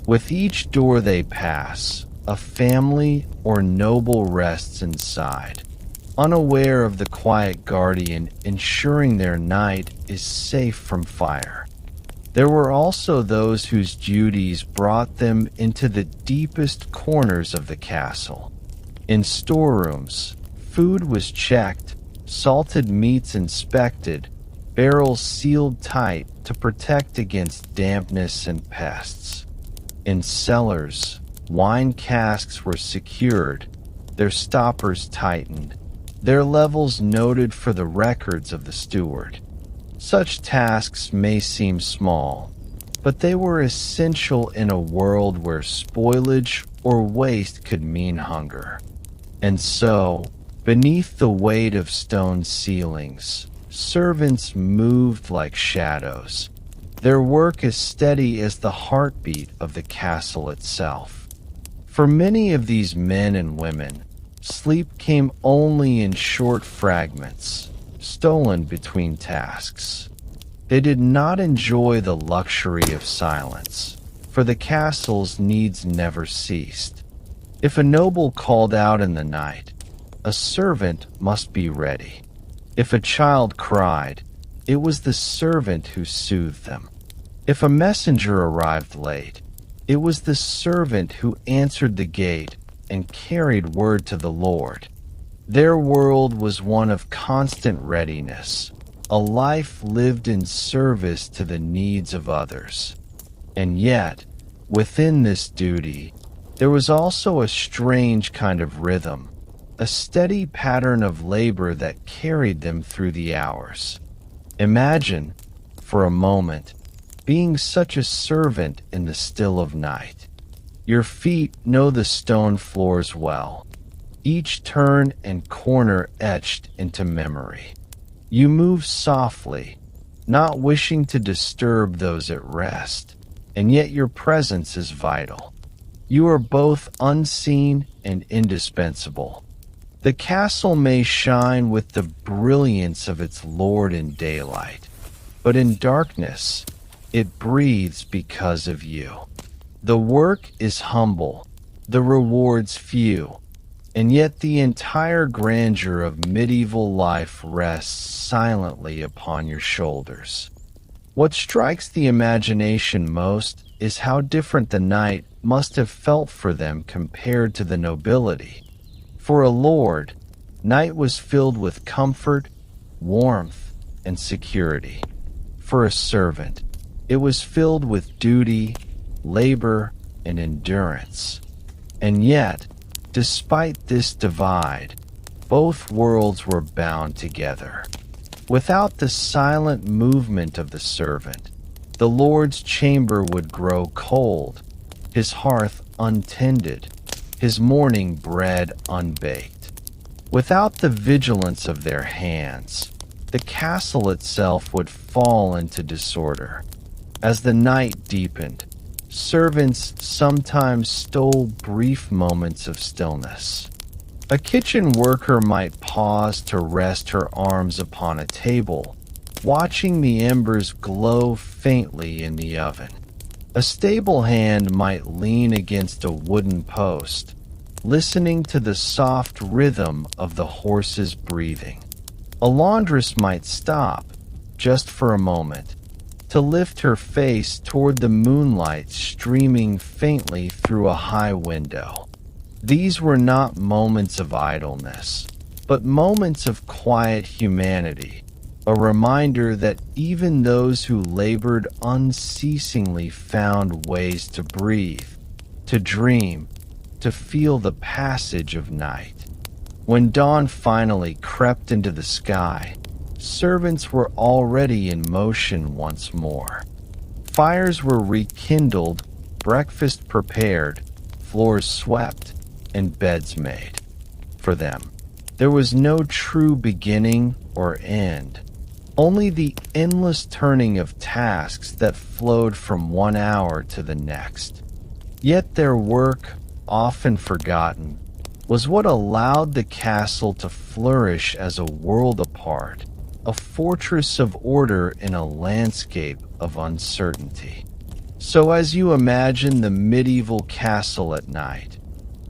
With each door they pass, a family or noble rests inside, unaware of the quiet guardian ensuring their night is safe from fire. There were also those whose duties brought them into the deepest corners of the castle. In storerooms, food was checked, salted meats inspected, barrels sealed tight to protect against dampness and pests. In cellars, wine casks were secured, their stoppers tightened, their levels noted for the records of the steward. Such tasks may seem small, but they were essential in a world where spoilage or waste could mean hunger. And so, beneath the weight of stone ceilings, servants moved like shadows, their work as steady as the heartbeat of the castle itself. For many of these men and women, sleep came only in short fragments, stolen between tasks. They did not enjoy the luxury of silence, for the castle's needs never ceased. If a noble called out in the night, a servant must be ready. If a child cried, it was the servant who soothed them. If a messenger arrived late, it was the servant who answered the gate and carried word to the Lord. Their world was one of constant readiness, a life lived in service to the needs of others. And yet, within this duty, there was also a strange kind of rhythm, a steady pattern of labor that carried them through the hours. Imagine, for a moment, being such a servant in the still of night. Your feet know the stone floors well, each turn and corner etched into memory. You move softly, not wishing to disturb those at rest, and yet your presence is vital. You are both unseen and indispensable. The castle may shine with the brilliance of its lord in daylight, but in darkness, it breathes because of you. The work is humble, the rewards few, and yet the entire grandeur of medieval life rests silently upon your shoulders. What strikes the imagination most is how different the night must have felt for them compared to the nobility. For a lord, night was filled with comfort, warmth, and security. For a servant, it was filled with duty, labor, and endurance. And yet, despite this divide, both worlds were bound together. Without the silent movement of the servant, the Lord's chamber would grow cold, his hearth untended, his morning bread unbaked. Without the vigilance of their hands, the castle itself would fall into disorder. As the night deepened, servants sometimes stole brief moments of stillness. A kitchen worker might pause to rest her arms upon a table, watching the embers glow faintly in the oven. A stable hand might lean against a wooden post, listening to the soft rhythm of the horse's breathing. A laundress might stop, just for a moment, to lift her face toward the moonlight streaming faintly through a high window. These were not moments of idleness, but moments of quiet humanity, a reminder that even those who labored unceasingly found ways to breathe, to dream, to feel the passage of night. When dawn finally crept into the sky, servants were already in motion once more. Fires were rekindled, breakfast prepared, floors swept, and beds made. For them, there was no true beginning or end, only the endless turning of tasks that flowed from one hour to the next. Yet their work, often forgotten, was what allowed the castle to flourish as a world apart, a fortress of order in a landscape of uncertainty. So as you imagine the medieval castle at night,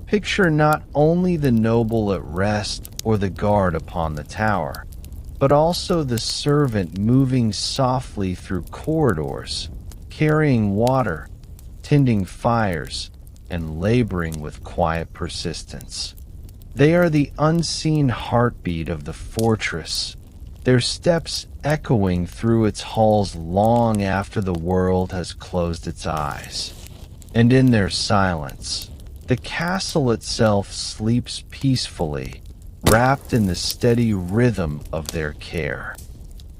picture not only the noble at rest or the guard upon the tower, but also the servant moving softly through corridors, carrying water, tending fires, and laboring with quiet persistence. They are the unseen heartbeat of the fortress, their steps echoing through its halls long after the world has closed its eyes. And in their silence, the castle itself sleeps peacefully, wrapped in the steady rhythm of their care.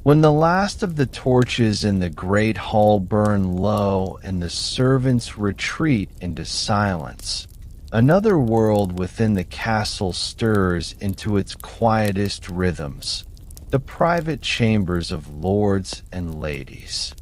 When the last of the torches in the great hall burn low and the servants retreat into silence, another world within the castle stirs into its quietest rhythms, the private chambers of lords and ladies.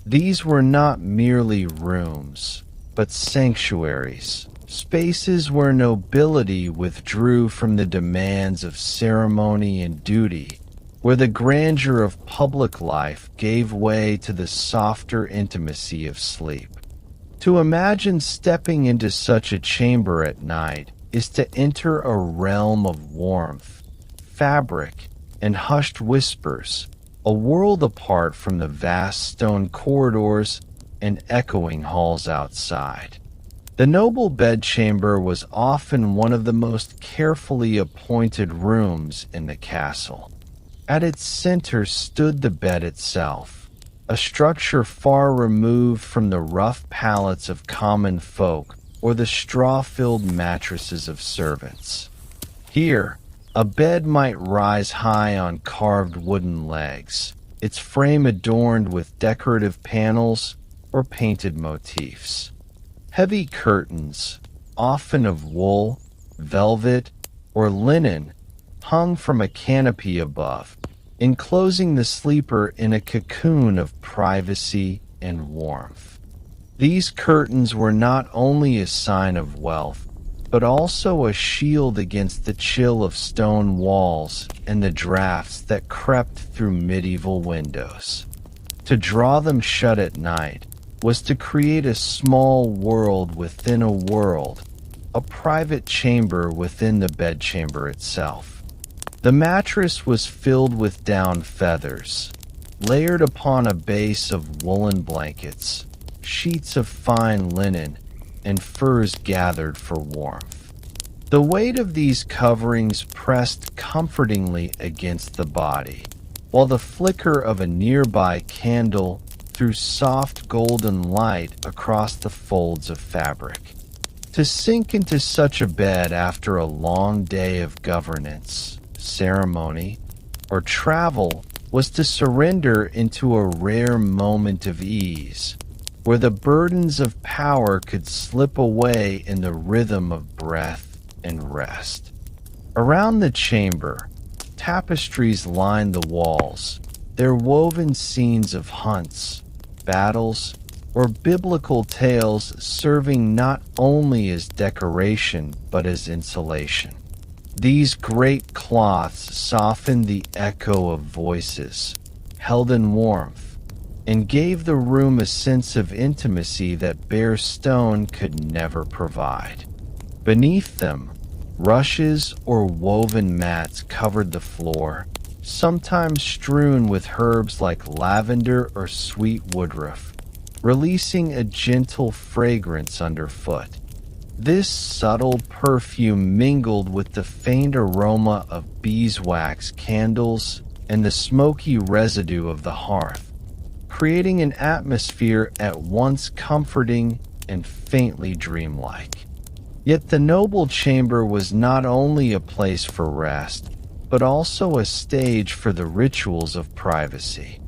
These were not merely rooms, but sanctuaries, spaces where nobility withdrew from the demands of ceremony and duty, where the grandeur of public life gave way to the softer intimacy of sleep. To imagine stepping into such a chamber at night is to enter a realm of warmth, fabric, and hushed whispers, a world apart from the vast stone corridors and echoing halls outside. The noble bedchamber was often one of the most carefully appointed rooms in the castle. At its center stood the bed itself, a structure far removed from the rough pallets of common folk or the straw-filled mattresses of servants. Here, a bed might rise high on carved wooden legs, its frame adorned with decorative panels or painted motifs. Heavy curtains, often of wool, velvet, or linen, hung from a canopy above, enclosing the sleeper in a cocoon of privacy and warmth. These curtains were not only a sign of wealth, but also a shield against the chill of stone walls and the drafts that crept through medieval windows. To draw them shut at night was to create a small world within a world, a private chamber within the bedchamber itself. The mattress was filled with down feathers, layered upon a base of woolen blankets, sheets of fine linen, and furs gathered for warmth. The weight of these coverings pressed comfortingly against the body, while the flicker of a nearby candle threw soft golden light across the folds of fabric. To sink into such a bed after a long day of governance, ceremony, or travel was to surrender into a rare moment of ease, where the burdens of power could slip away in the rhythm of breath and rest. Around the chamber, tapestries lined the walls, their woven scenes of hunts, battles, or biblical tales serving not only as decoration but as insulation. These great cloths softened the echo of voices, held in warmth, and gave the room a sense of intimacy that bare stone could never provide. Beneath them, rushes or woven mats covered the floor, sometimes strewn with herbs like lavender or sweet woodruff, releasing a gentle fragrance underfoot. This subtle perfume mingled with the faint aroma of beeswax candles and the smoky residue of the hearth, creating an atmosphere at once comforting and faintly dreamlike. Yet the noble chamber was not only a place for rest, but also a stage for the rituals of privacy.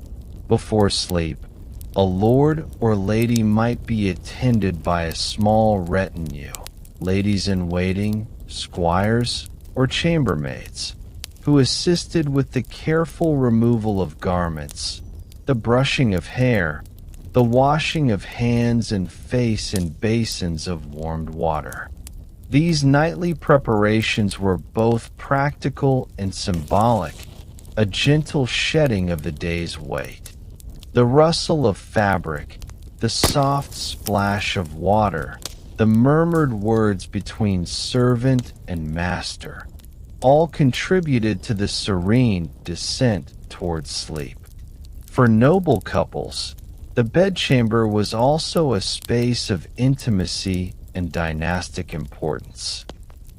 Before sleep, a lord or lady might be attended by a small retinue, ladies-in-waiting, squires, or chambermaids, who assisted with the careful removal of garments, the brushing of hair, the washing of hands and face in basins of warmed water. These nightly preparations were both practical and symbolic, a gentle shedding of the day's weight. The rustle of fabric, the soft splash of water, the murmured words between servant and master, all contributed to the serene descent towards sleep. For noble couples, the bedchamber was also a space of intimacy and dynastic importance.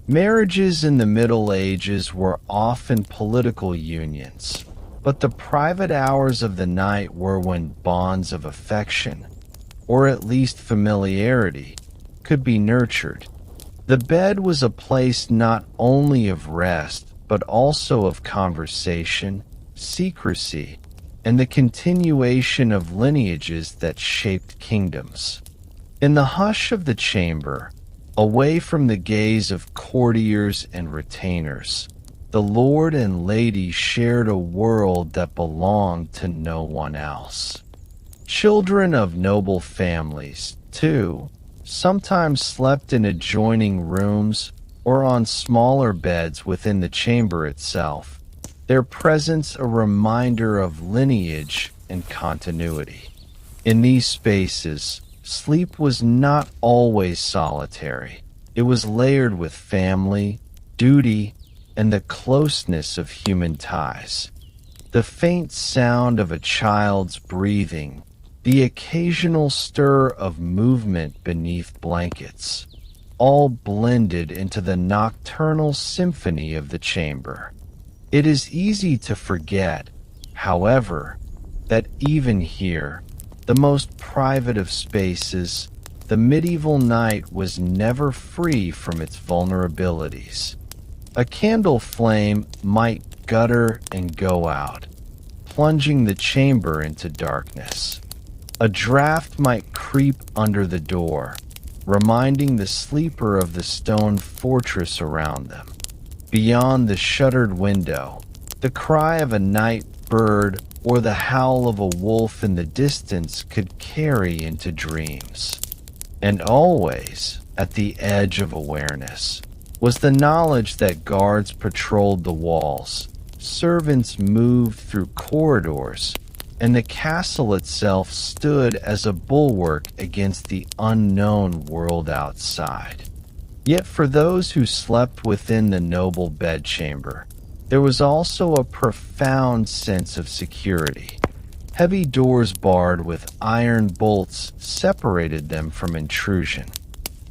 Marriages in the Middle Ages were often political unions, but the private hours of the night were when bonds of affection, or at least familiarity, could be nurtured. The bed was a place not only of rest, but also of conversation, secrecy, and the continuation of lineages that shaped kingdoms. In the hush of the chamber, away from the gaze of courtiers and retainers, the lord and lady shared a world that belonged to no one else. Children of noble families, too, sometimes slept in adjoining rooms or on smaller beds within the chamber itself, their presence a reminder of lineage and continuity. In these spaces, sleep was not always solitary. It was layered with family, duty, and the closeness of human ties. The faint sound of a child's breathing, the occasional stir of movement beneath blankets, all blended into the nocturnal symphony of the chamber. It is easy to forget, however, that even here, the most private of spaces, the medieval night was never free from its vulnerabilities. A candle flame might gutter and go out, plunging the chamber into darkness. A draft might creep under the door, reminding the sleeper of the stone fortress around them. Beyond the shuttered window, the cry of a night bird or the howl of a wolf in the distance could carry into dreams. And always, at the edge of awareness, was the knowledge that guards patrolled the walls, servants moved through corridors, and the castle itself stood as a bulwark against the unknown world outside. Yet for those who slept within the noble bedchamber, there was also a profound sense of security. Heavy doors barred with iron bolts separated them from intrusion.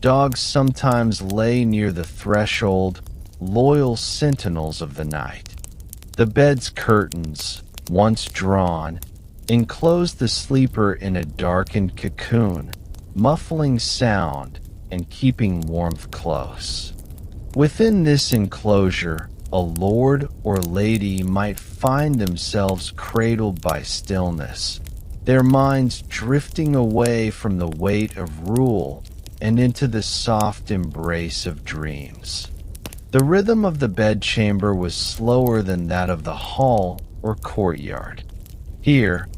Dogs sometimes lay near the threshold, loyal sentinels of the night. The bed's curtains, once drawn, enclosed the sleeper in a darkened cocoon, muffling sound and keeping warmth close. Within this enclosure, a lord or lady might find themselves cradled by stillness, their minds drifting away from the weight of rule and into the soft embrace of dreams. The rhythm of the bedchamber was slower than that of the hall or courtyard. Here,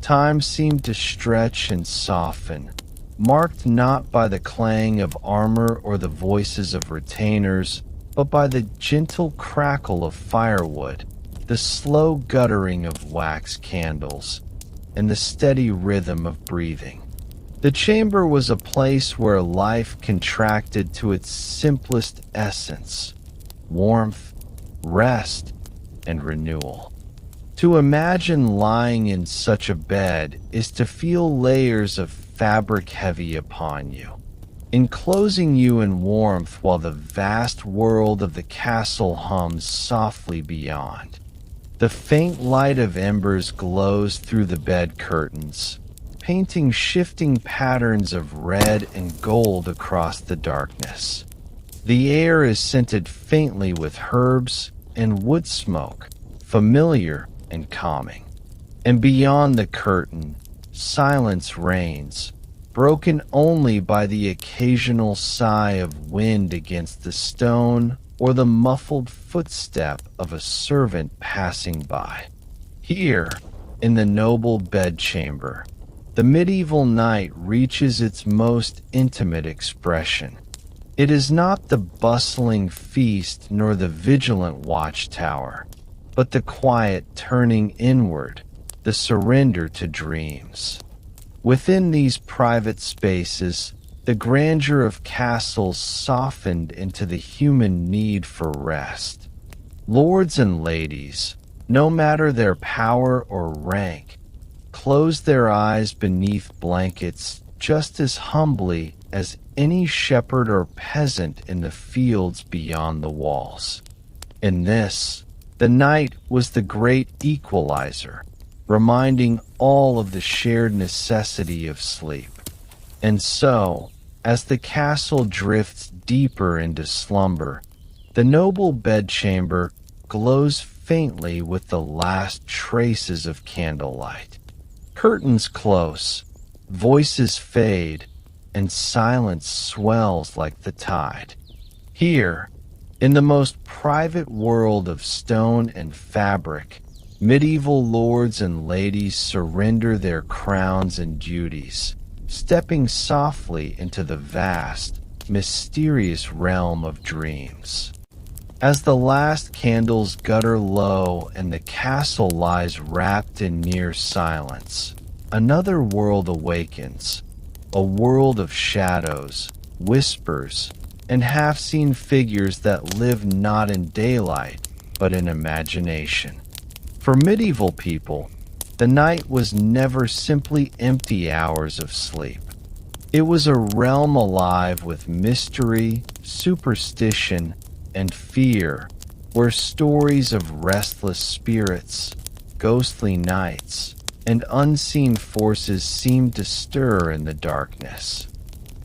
time seemed to stretch and soften, marked not by the clang of armor or the voices of retainers, but by the gentle crackle of firewood, the slow guttering of wax candles, and the steady rhythm of breathing. The chamber was a place where life contracted to its simplest essence: warmth, rest, and renewal. To imagine lying in such a bed is to feel layers of fabric heavy upon you, enclosing you in warmth while the vast world of the castle hums softly beyond. The faint light of embers glows through the bed curtains, painting shifting patterns of red and gold across the darkness. The air is scented faintly with herbs and wood smoke, familiar and calming. And beyond the curtain, silence reigns, broken only by the occasional sigh of wind against the stone or the muffled footstep of a servant passing by. Here, in the noble bedchamber, the medieval night reaches its most intimate expression. It is not the bustling feast nor the vigilant watchtower, but the quiet turning inward, the surrender to dreams. Within these private spaces, the grandeur of castles softened into the human need for rest. Lords and ladies, no matter their power or rank, closed their eyes beneath blankets just as humbly as any shepherd or peasant in the fields beyond the walls. In this, The night was the great equalizer, reminding all of the shared necessity of sleep. And so, as the castle drifts deeper into slumber, the noble bedchamber glows faintly with the last traces of candlelight. Curtains close, voices fade, and silence swells like the tide. Here, in the most private world of stone and fabric, medieval lords and ladies surrender their crowns and duties, stepping softly into the vast, mysterious realm of dreams. As the last candles gutter low and the castle lies wrapped in near silence, another world awakens, a world of shadows, whispers, and half-seen figures that live not in daylight, but in imagination. For medieval people, the night was never simply empty hours of sleep. It was a realm alive with mystery, superstition, and fear, where stories of restless spirits, ghostly nights, and unseen forces seemed to stir in the darkness.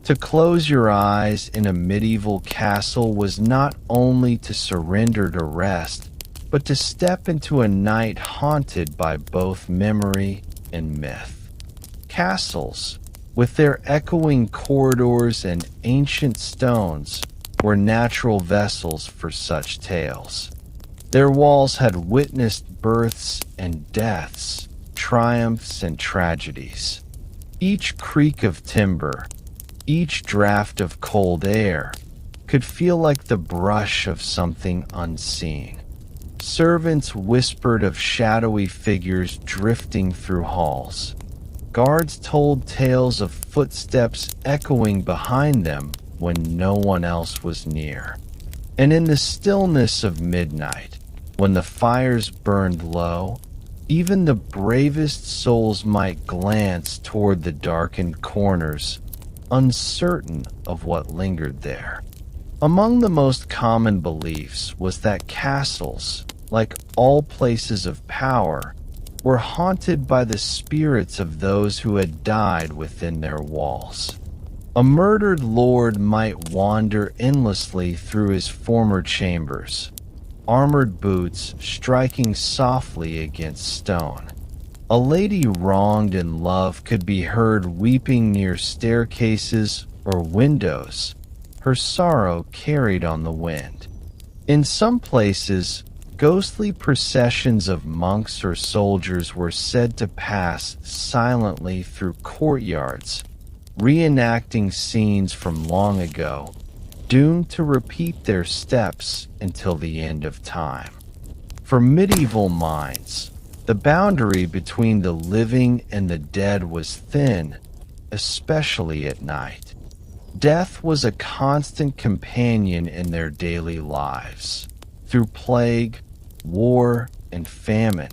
To close your eyes in a medieval castle was not only to surrender to rest, but to step into a night haunted by both memory and myth. Castles, with their echoing corridors and ancient stones, were natural vessels for such tales. Their walls had witnessed births and deaths, triumphs and tragedies. Each creak of timber, each draft of cold air, could feel like the brush of something unseen. Servants whispered of shadowy figures drifting through halls. Guards told tales of footsteps echoing behind them when no one else was near. And in the stillness of midnight, when the fires burned low, even the bravest souls might glance toward the darkened corners, uncertain of what lingered there. Among the most common beliefs was that castles, like all places of power, were haunted by the spirits of those who had died within their walls. A murdered lord might wander endlessly through his former chambers, armored boots striking softly against stone. A lady wronged in love could be heard weeping near staircases or windows, her sorrow carried on the wind. In some places, ghostly processions of monks or soldiers were said to pass silently through courtyards, reenacting scenes from long ago, doomed to repeat their steps until the end of time. For medieval minds, the boundary between the living and the dead was thin, especially at night. Death was a constant companion in their daily lives, through plague, war, and famine,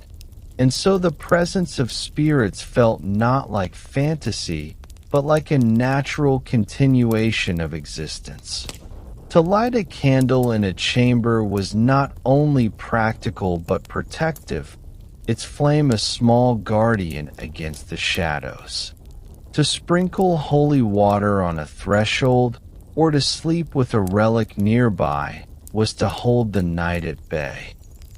and so the presence of spirits felt not like fantasy, but like a natural continuation of existence. To light a candle in a chamber was not only practical but protective, its flame a small guardian against the shadows. To sprinkle holy water on a threshold or to sleep with a relic nearby was to hold the night at bay.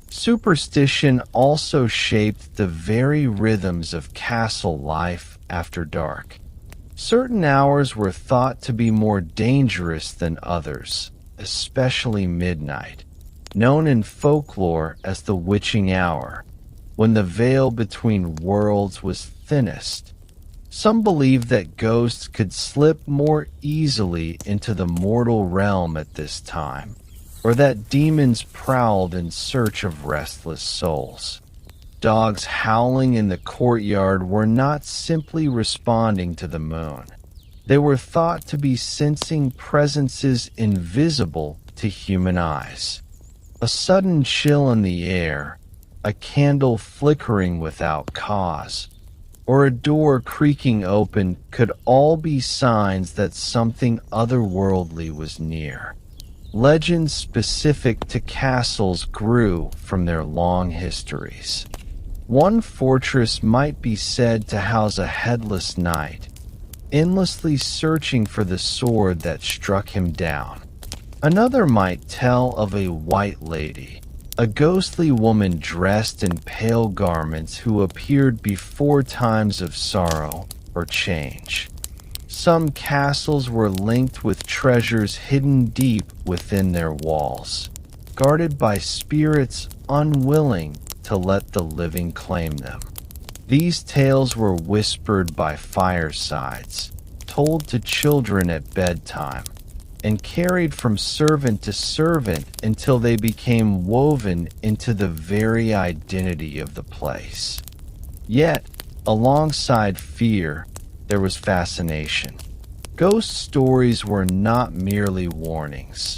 Superstition also shaped the very rhythms of castle life after dark. Certain hours were thought to be more dangerous than others, especially midnight, known in folklore as the witching hour, when the veil between worlds was thinnest. Some believed that ghosts could slip more easily into the mortal realm at this time, or that demons prowled in search of restless souls. Dogs howling in the courtyard were not simply responding to the moon. They were thought to be sensing presences invisible to human eyes. A sudden chill in the air, a candle flickering without cause, or a door creaking open could all be signs that something otherworldly was near. Legends specific to castles grew from their long histories. One fortress might be said to house a headless knight, endlessly searching for the sword that struck him down. Another might tell of a white lady, a ghostly woman dressed in pale garments who appeared before times of sorrow or change. Some castles were linked with treasures hidden deep within their walls, guarded by spirits unwilling to let the living claim them. These tales were whispered by firesides, told to children at bedtime, and carried from servant to servant until they became woven into the very identity of the place. Yet, alongside fear, there was fascination. Ghost stories were not merely warnings.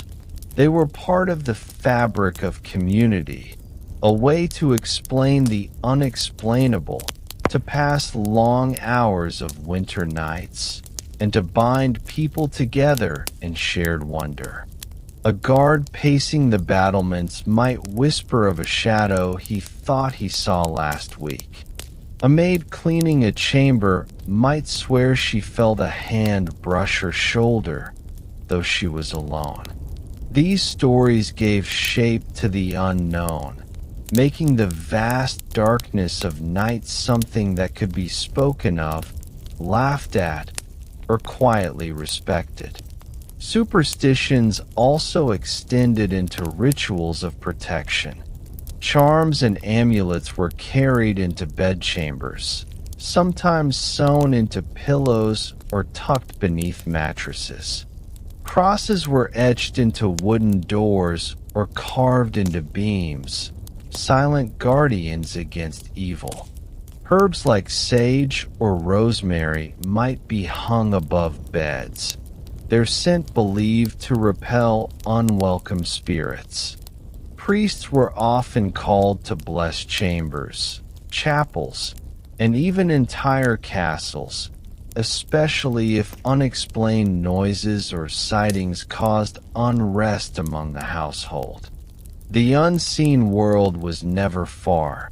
They were part of the fabric of community, a way to explain the unexplainable, to pass long hours of winter nights, and to bind people together in shared wonder. A guard pacing the battlements might whisper of a shadow he thought he saw last week. A maid cleaning a chamber might swear she felt a hand brush her shoulder, though she was alone. These stories gave shape to the unknown, making the vast darkness of night something that could be spoken of, laughed at, or quietly respected. Superstitions also extended into rituals of protection. Charms and amulets were carried into bedchambers, sometimes sewn into pillows or tucked beneath mattresses. Crosses were etched into wooden doors or carved into beams, silent guardians against evil. Herbs like sage or rosemary might be hung above beds, their scent believed to repel unwelcome spirits. Priests were often called to bless chambers, chapels, and even entire castles, especially if unexplained noises or sightings caused unrest among the household. The unseen world was never far,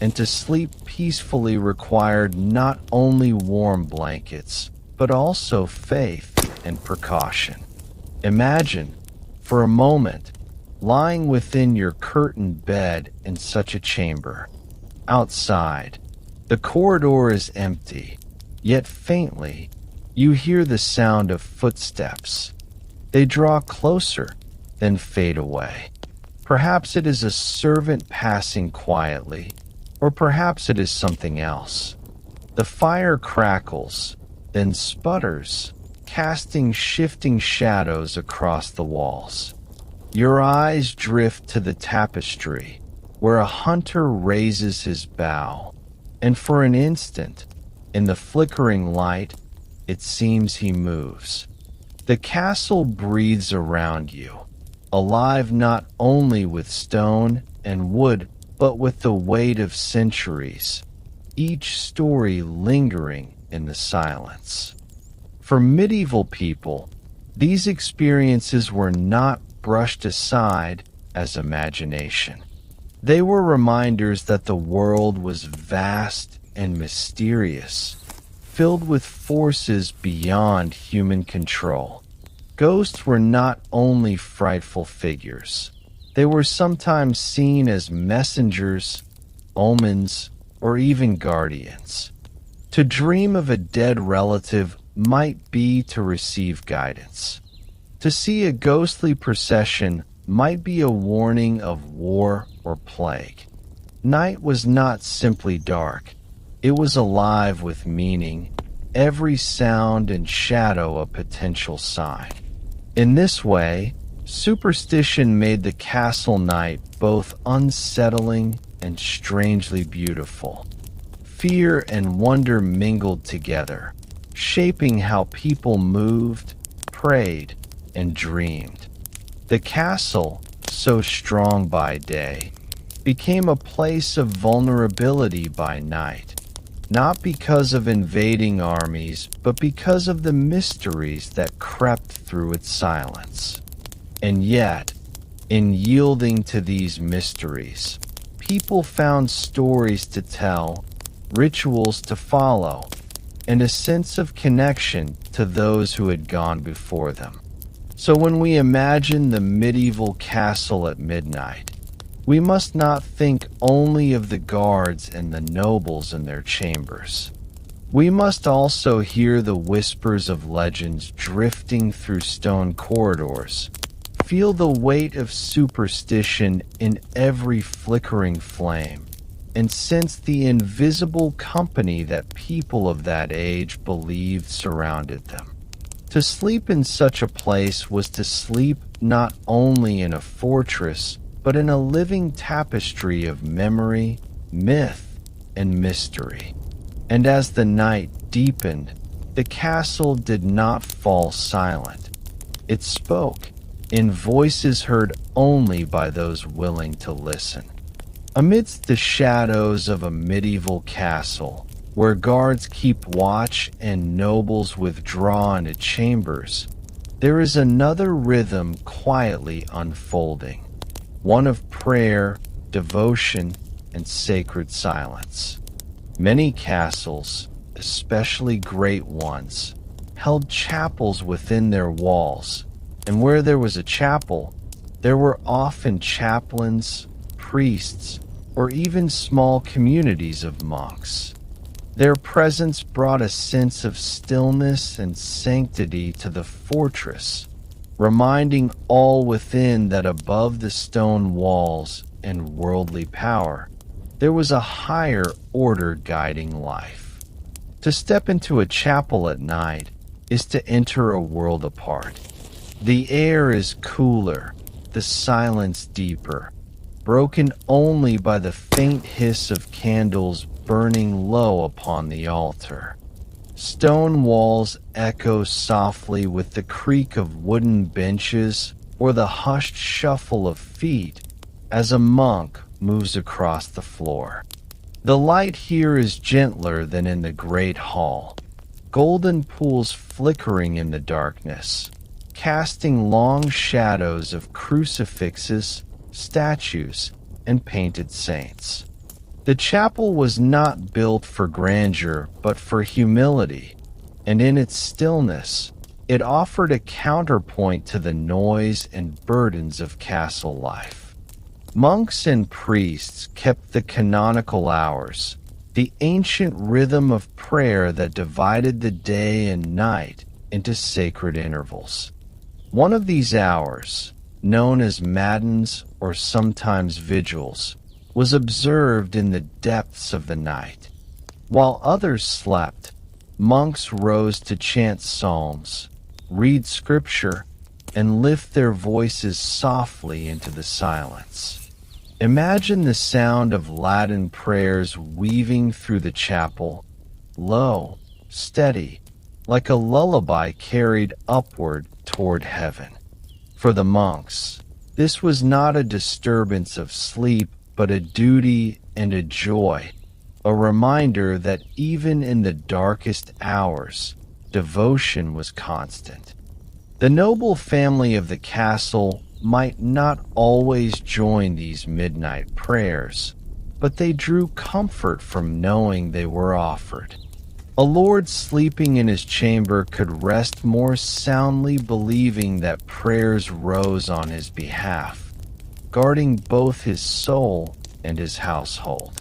and to sleep peacefully required not only warm blankets, but also faith and precaution. Imagine, for a moment, lying within your curtained bed in such a chamber. Outside, the corridor is empty, yet faintly, you hear the sound of footsteps. They draw closer, then fade away. Perhaps it is a servant passing quietly, or perhaps it is something else. The fire crackles, then sputters, casting shifting shadows across the walls. Your eyes drift to the tapestry, where a hunter raises his bow, and for an instant, in the flickering light, it seems he moves. The castle breathes around you, alive not only with stone and wood, but with the weight of centuries, each story lingering in the silence. For medieval people, these experiences were not brushed aside as imagination. They were reminders that the world was vast and mysterious, filled with forces beyond human control. Ghosts were not only frightful figures. They were sometimes seen as messengers, omens, or even guardians. To dream of a dead relative might be to receive guidance. To see a ghostly procession might be a warning of war or plague. Night was not simply dark. It was alive with meaning, every sound and shadow a potential sign. In this way, superstition made the castle night both unsettling and strangely beautiful. Fear and wonder mingled together, shaping how people moved, prayed, and dreamed. The castle, so strong by day, became a place of vulnerability by night, not because of invading armies, but because of the mysteries that crept through its silence. And yet, in yielding to these mysteries, people found stories to tell, rituals to follow, and a sense of connection to those who had gone before them. So when we imagine the medieval castle at midnight, we must not think only of the guards and the nobles in their chambers. We must also hear the whispers of legends drifting through stone corridors, feel the weight of superstition in every flickering flame, and sense the invisible company that people of that age believed surrounded them. To sleep in such a place was to sleep not only in a fortress, but in a living tapestry of memory, myth, and mystery. And as the night deepened, the castle did not fall silent. It spoke, in voices heard only by those willing to listen. Amidst the shadows of a medieval castle, where guards keep watch and nobles withdraw into chambers, there is another rhythm quietly unfolding, one of prayer, devotion, and sacred silence. Many castles, especially great ones, held chapels within their walls, and where there was a chapel, there were often chaplains, priests, or even small communities of monks. Their presence brought a sense of stillness and sanctity to the fortress, reminding all within that above the stone walls and worldly power, there was a higher order guiding life. To step into a chapel at night is to enter a world apart. The air is cooler, the silence deeper, broken only by the faint hiss of candles burning low upon the altar. Stone walls echo softly with the creak of wooden benches or the hushed shuffle of feet as a monk moves across the floor. The light here is gentler than in the great hall, golden pools flickering in the darkness, casting long shadows of crucifixes, statues, and painted saints. The chapel was not built for grandeur, but for humility, and in its stillness, it offered a counterpoint to the noise and burdens of castle life. Monks and priests kept the canonical hours, the ancient rhythm of prayer that divided the day and night into sacred intervals. One of these hours, known as matins or sometimes vigils, was observed in the depths of the night. While others slept, monks rose to chant psalms, read scripture, and lift their voices softly into the silence. Imagine the sound of Latin prayers weaving through the chapel, low, steady, like a lullaby carried upward toward heaven. For the monks, this was not a disturbance of sleep, but a duty and a joy, a reminder that even in the darkest hours, devotion was constant. The noble family of the castle might not always join these midnight prayers, but they drew comfort from knowing they were offered. A lord sleeping in his chamber could rest more soundly believing that prayers rose on his behalf, guarding both his soul and his household.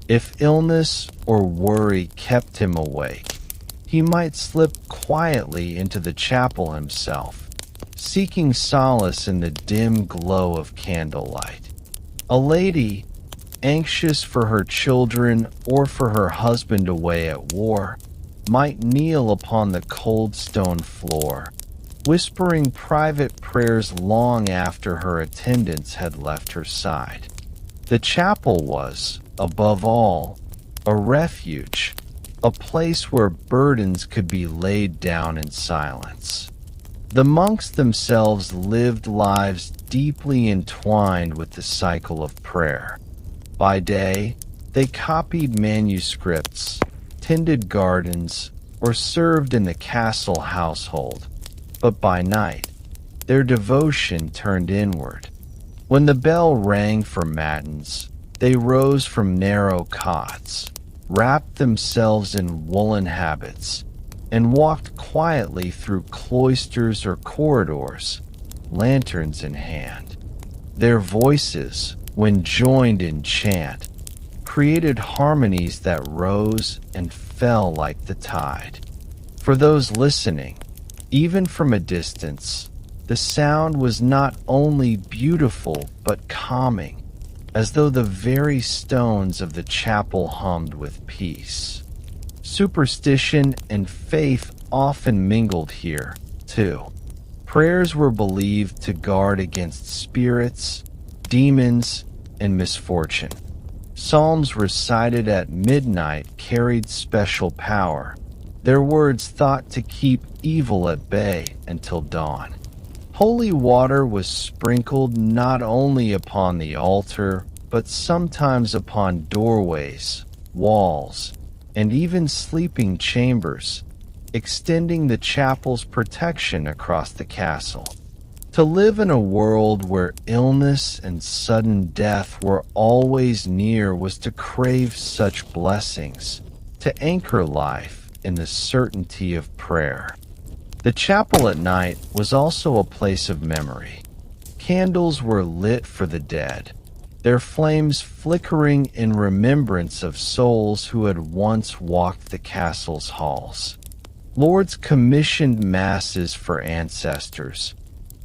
If illness or worry kept him awake, he might slip quietly into the chapel himself, seeking solace in the dim glow of candlelight. A lady, anxious for her children or for her husband away at war, might kneel upon the cold stone floor, whispering private prayers long after her attendants had left her side. The chapel was, above all, a refuge, a place where burdens could be laid down in silence. The monks themselves lived lives deeply entwined with the cycle of prayer. By day, they copied manuscripts, tended gardens, or served in the castle household. But by night, their devotion turned inward. When the bell rang for matins, they rose from narrow cots, wrapped themselves in woolen habits, and walked quietly through cloisters or corridors, lanterns in hand. Their voices, when joined in chant, created harmonies that rose and fell like the tide. For those listening, even from a distance, the sound was not only beautiful but calming, as though the very stones of the chapel hummed with peace. Superstition and faith often mingled here, too. Prayers were believed to guard against spirits, demons, and misfortune. Psalms recited at midnight carried special power, their words thought to keep evil at bay until dawn. Holy water was sprinkled not only upon the altar, but sometimes upon doorways, walls, and even sleeping chambers, extending the chapel's protection across the castle. To live in a world where illness and sudden death were always near was to crave such blessings, to anchor life in the certainty of prayer. The chapel at night was also a place of memory. Candles were lit for the dead, their flames flickering in remembrance of souls who had once walked the castle's halls. Lords commissioned masses for ancestors,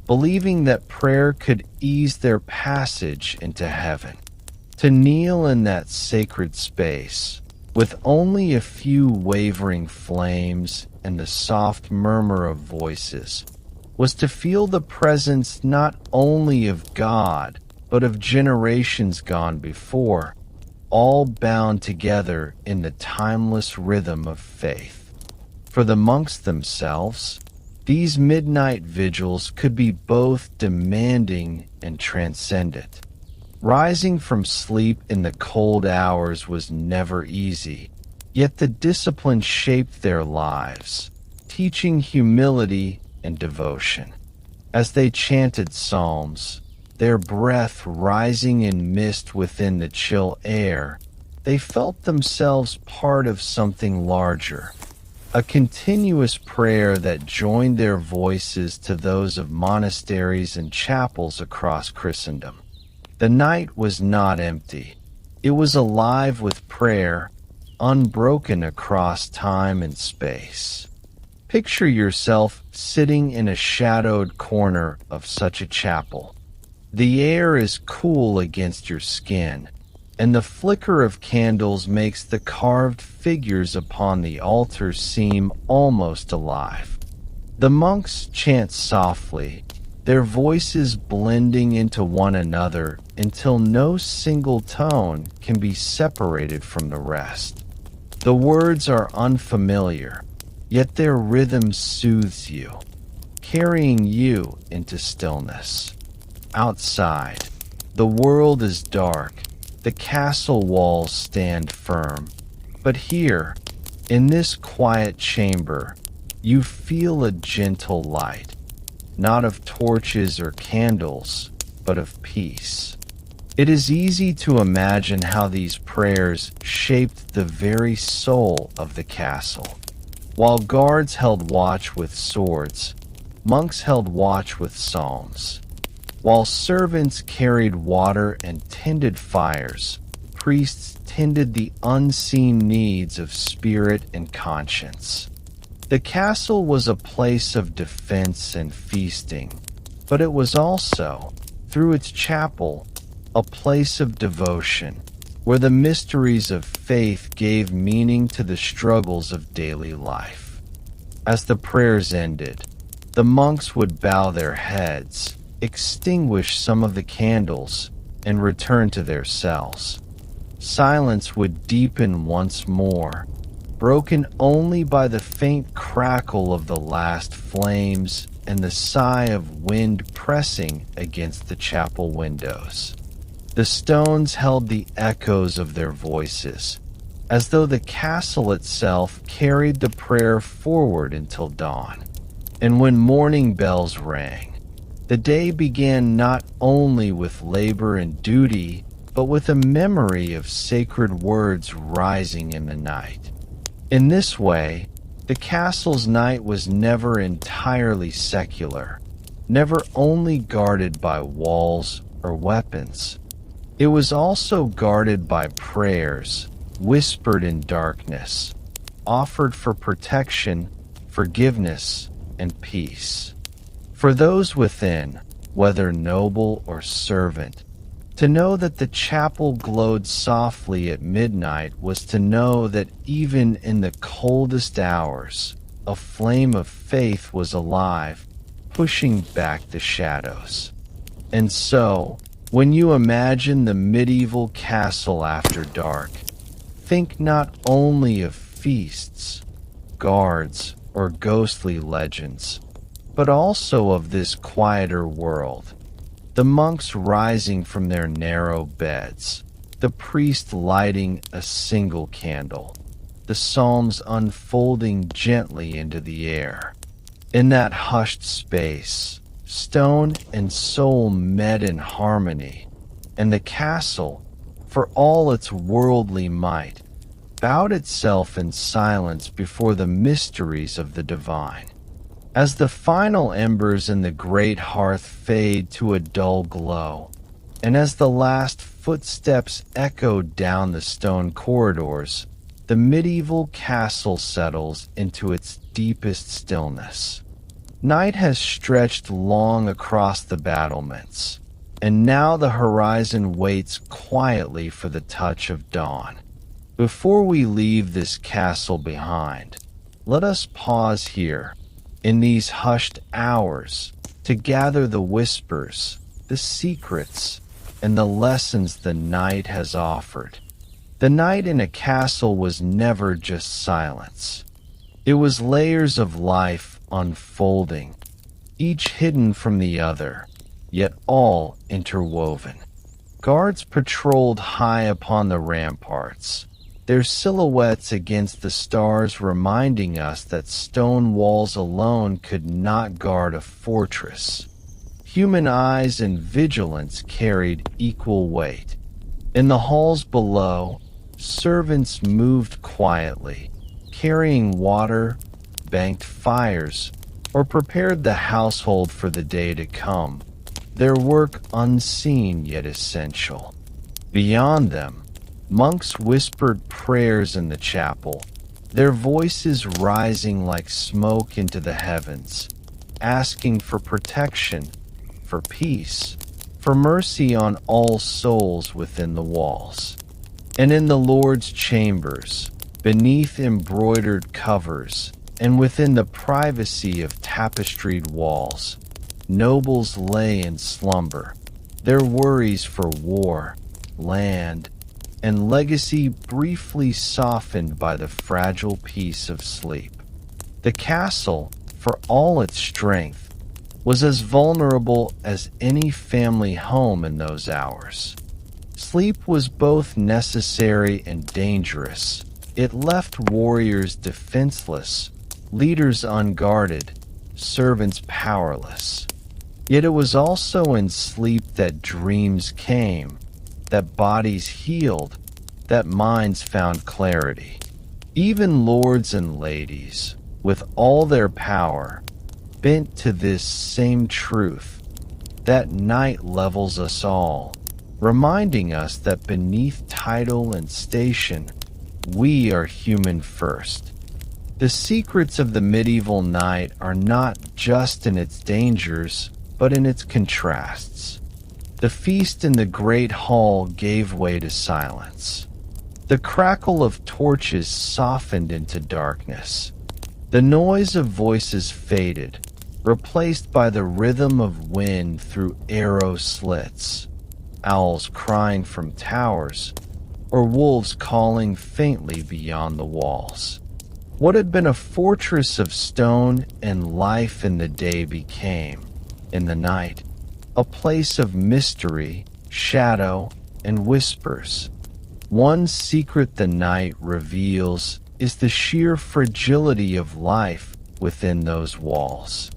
believing that prayer could ease their passage into heaven. To kneel in that sacred space, with only a few wavering flames and the soft murmur of voices, was to feel the presence not only of God, but of generations gone before, all bound together in the timeless rhythm of faith. For the monks themselves, these midnight vigils could be both demanding and transcendent. Rising from sleep in the cold hours was never easy, yet the discipline shaped their lives, teaching humility and devotion. As they chanted psalms, their breath rising in mist within the chill air, they felt themselves part of something larger, a continuous prayer that joined their voices to those of monasteries and chapels across Christendom. The night was not empty. It was alive with prayer, unbroken across time and space. Picture yourself sitting in a shadowed corner of such a chapel. The air is cool against your skin, and the flicker of candles makes the carved figures upon the altar seem almost alive. The monks chant softly, their voices blending into one another until no single tone can be separated from the rest. The words are unfamiliar, yet their rhythm soothes you, carrying you into stillness. Outside, the world is dark, the castle walls stand firm, but here, in this quiet chamber, you feel a gentle light, not of torches or candles, but of peace. It is easy to imagine how these prayers shaped the very soul of the castle. While guards held watch with swords, monks held watch with psalms. While servants carried water and tended fires, priests tended the unseen needs of spirit and conscience. The castle was a place of defense and feasting, but it was also, through its chapel, a place of devotion, where the mysteries of faith gave meaning to the struggles of daily life. As the prayers ended, the monks would bow their heads, extinguish some of the candles, and return to their cells. Silence would deepen once more, broken only by the faint crackle of the last flames and the sigh of wind pressing against the chapel windows. The stones held the echoes of their voices, as though the castle itself carried the prayer forward until dawn. And when morning bells rang, The day began not only with labor and duty, but with a memory of sacred words rising in the night. In this way, the castle's night was never entirely secular, never only guarded by walls or weapons. It was also guarded by prayers, whispered in darkness, offered for protection, forgiveness, and peace. For those within, whether noble or servant, to know that the chapel glowed softly at midnight was to know that even in the coldest hours, a flame of faith was alive, pushing back the shadows. And so, when you imagine the medieval castle after dark, think not only of feasts, guards, or ghostly legends, but also of this quieter world. The monks rising from their narrow beds, the priest lighting a single candle, the psalms unfolding gently into the air. In that hushed space, stone and soul met in harmony, and the castle, for all its worldly might, bowed itself in silence before the mysteries of the divine. As the final embers in the great hearth fade to a dull glow, and as the last footsteps echoed down the stone corridors, the medieval castle settles into its deepest stillness. Night has stretched long across the battlements, and now the horizon waits quietly for the touch of dawn. Before we leave this castle behind, let us pause here, in these hushed hours, to gather the whispers, the secrets, and the lessons the night has offered. The night in a castle was never just silence. It was layers of life unfolding, each hidden from the other, yet all interwoven. Guards patrolled high upon the ramparts, their silhouettes against the stars reminding us that stone walls alone could not guard a fortress. Human eyes and vigilance carried equal weight. In the halls below, servants moved quietly, carrying water, banked fires, or prepared the household for the day to come, their work unseen yet essential. Beyond them, monks whispered prayers in the chapel, their voices rising like smoke into the heavens, asking for protection, for peace, for mercy on all souls within the walls. And in the Lord's chambers, beneath embroidered covers, and within the privacy of tapestried walls, nobles lay in slumber, their worries for war, land, and legacy briefly softened by the fragile peace of sleep. The castle, for all its strength, was as vulnerable as any family home in those hours. Sleep was both necessary and dangerous. It left warriors defenseless, leaders unguarded, servants powerless. Yet it was also in sleep that dreams came, that bodies healed, that minds found clarity. Even lords and ladies, with all their power, bent to this same truth, that night levels us all, reminding us that beneath title and station, we are human first. The secrets of the medieval night are not just in its dangers, but in its contrasts. The feast in the great hall gave way to silence. The crackle of torches softened into darkness. The noise of voices faded, replaced by the rhythm of wind through arrow slits, owls crying from towers, or wolves calling faintly beyond the walls. What had been a fortress of stone and life in the day became, in the night, a place of mystery, shadow, and whispers. One secret the night reveals is the sheer fragility of life within those walls.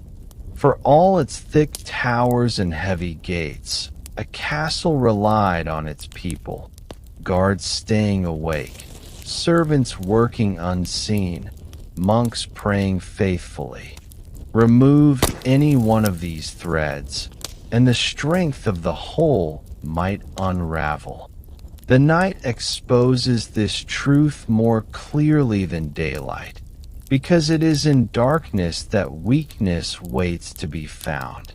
For all its thick towers and heavy gates, a castle relied on its people, guards staying awake, servants working unseen, monks praying faithfully. Remove any one of these threads, and the strength of the whole might unravel. The night exposes this truth more clearly than daylight, because it is in darkness that weakness waits to be found.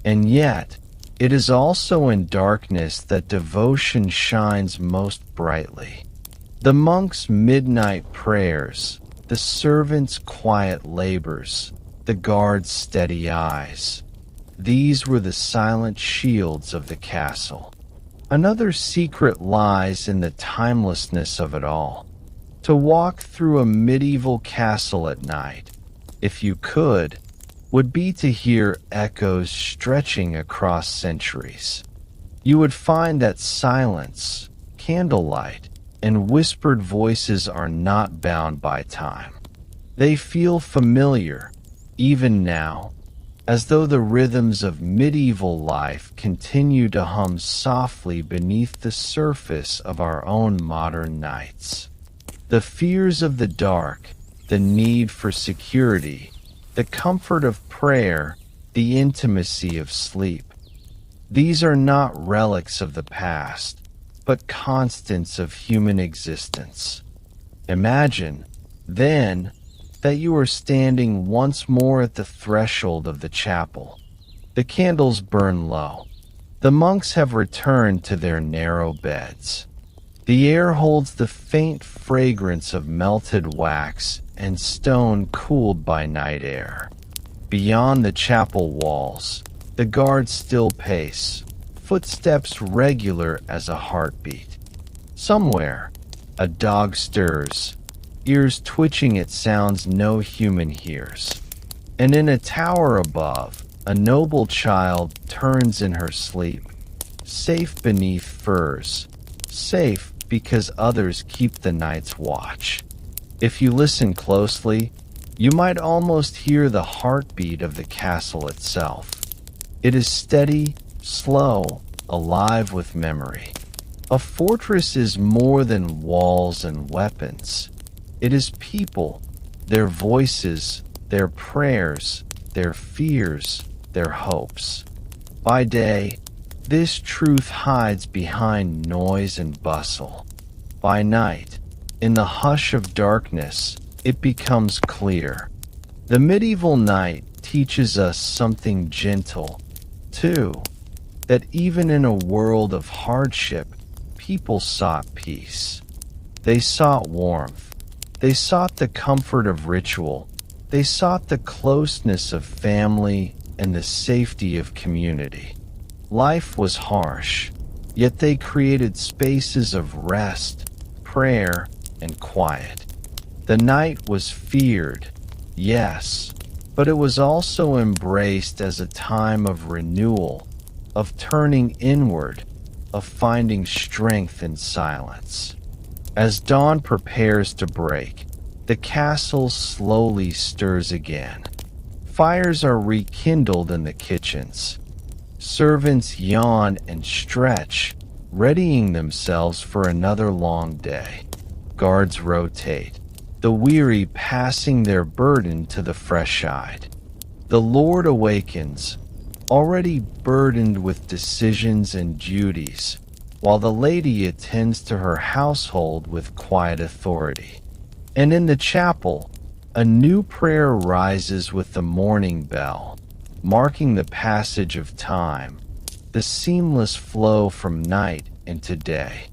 And yet, it is also in darkness that devotion shines most brightly. The monks' midnight prayers, the servants' quiet labors, the guards' steady eyes. These were the silent shields of the castle. Another secret lies in the timelessness of it all. To walk through a medieval castle at night, if you could, would be to hear echoes stretching across centuries. You would find that silence, candlelight, and whispered voices are not bound by time. They feel familiar, even now, as though the rhythms of medieval life continue to hum softly beneath the surface of our own modern nights. The fears of the dark, the need for security, the comfort of prayer, the intimacy of sleep. These are not relics of the past, but constants of human existence. Imagine, then, that you are standing once more at the threshold of the chapel. The candles burn low. The monks have returned to their narrow beds. The air holds the faint fragrance of melted wax and stone cooled by night air. Beyond the chapel walls, the guards still pace, footsteps regular as a heartbeat. Somewhere, a dog stirs, ears twitching at sounds no human hears. And in a tower above, a noble child turns in her sleep, safe beneath furs, safe because others keep the night's watch. If you listen closely, you might almost hear the heartbeat of the castle itself. It is steady, slow, alive with memory. A fortress is more than walls and weapons. It is people, their voices, their prayers, their fears, their hopes. By day, this truth hides behind noise and bustle. By night, in the hush of darkness, it becomes clear. The medieval night teaches us something gentle, too, that even in a world of hardship, people sought peace. They sought warmth. They sought the comfort of ritual. They sought the closeness of family and the safety of community. Life was harsh, yet they created spaces of rest, prayer, and quiet. The night was feared, yes, but it was also embraced as a time of renewal, of turning inward, of finding strength in silence. As dawn prepares to break, the castle slowly stirs again. Fires are rekindled in the kitchens. Servants yawn and stretch, readying themselves for another long day. Guards rotate, the weary passing their burden to the fresh-eyed. The Lord awakens, already burdened with decisions and duties, while the lady attends to her household with quiet authority. And in the chapel, a new prayer rises with the morning bell, marking the passage of time, the seamless flow from night into day.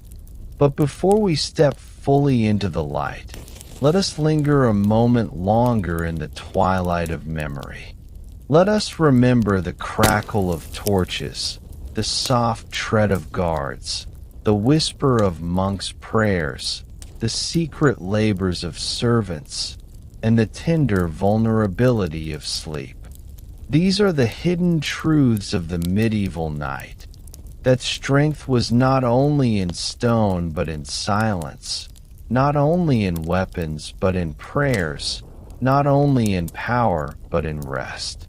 But before we step fully into the light, let us linger a moment longer in the twilight of memory. Let us remember the crackle of torches, the soft tread of guards, the whisper of monks' prayers, the secret labors of servants, and the tender vulnerability of sleep. These are the hidden truths of the medieval night, that strength was not only in stone but in silence, not only in weapons but in prayers, not only in power but in rest.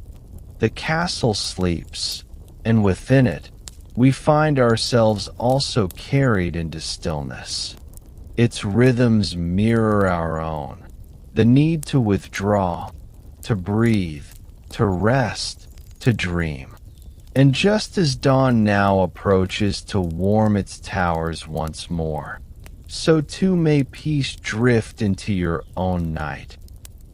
The castle sleeps, and within it, we find ourselves also carried into stillness. Its rhythms mirror our own. The need to withdraw, to breathe, to rest, to dream. And just as dawn now approaches to warm its towers once more, so too may peace drift into your own night,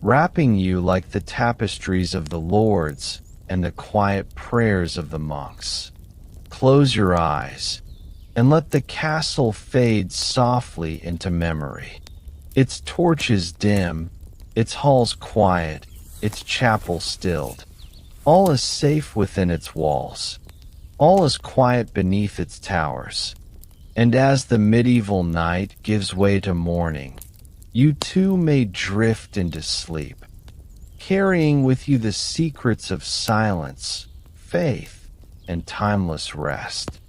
wrapping you like the tapestries of the lords and the quiet prayers of the monks. Close your eyes and let the castle fade softly into memory. Its torches dim, its halls quiet, its chapel stilled. All is safe within its walls. All is quiet beneath its towers. And as the medieval night gives way to morning, you too may drift into sleep, carrying with you the secrets of silence, faith, and timeless rest.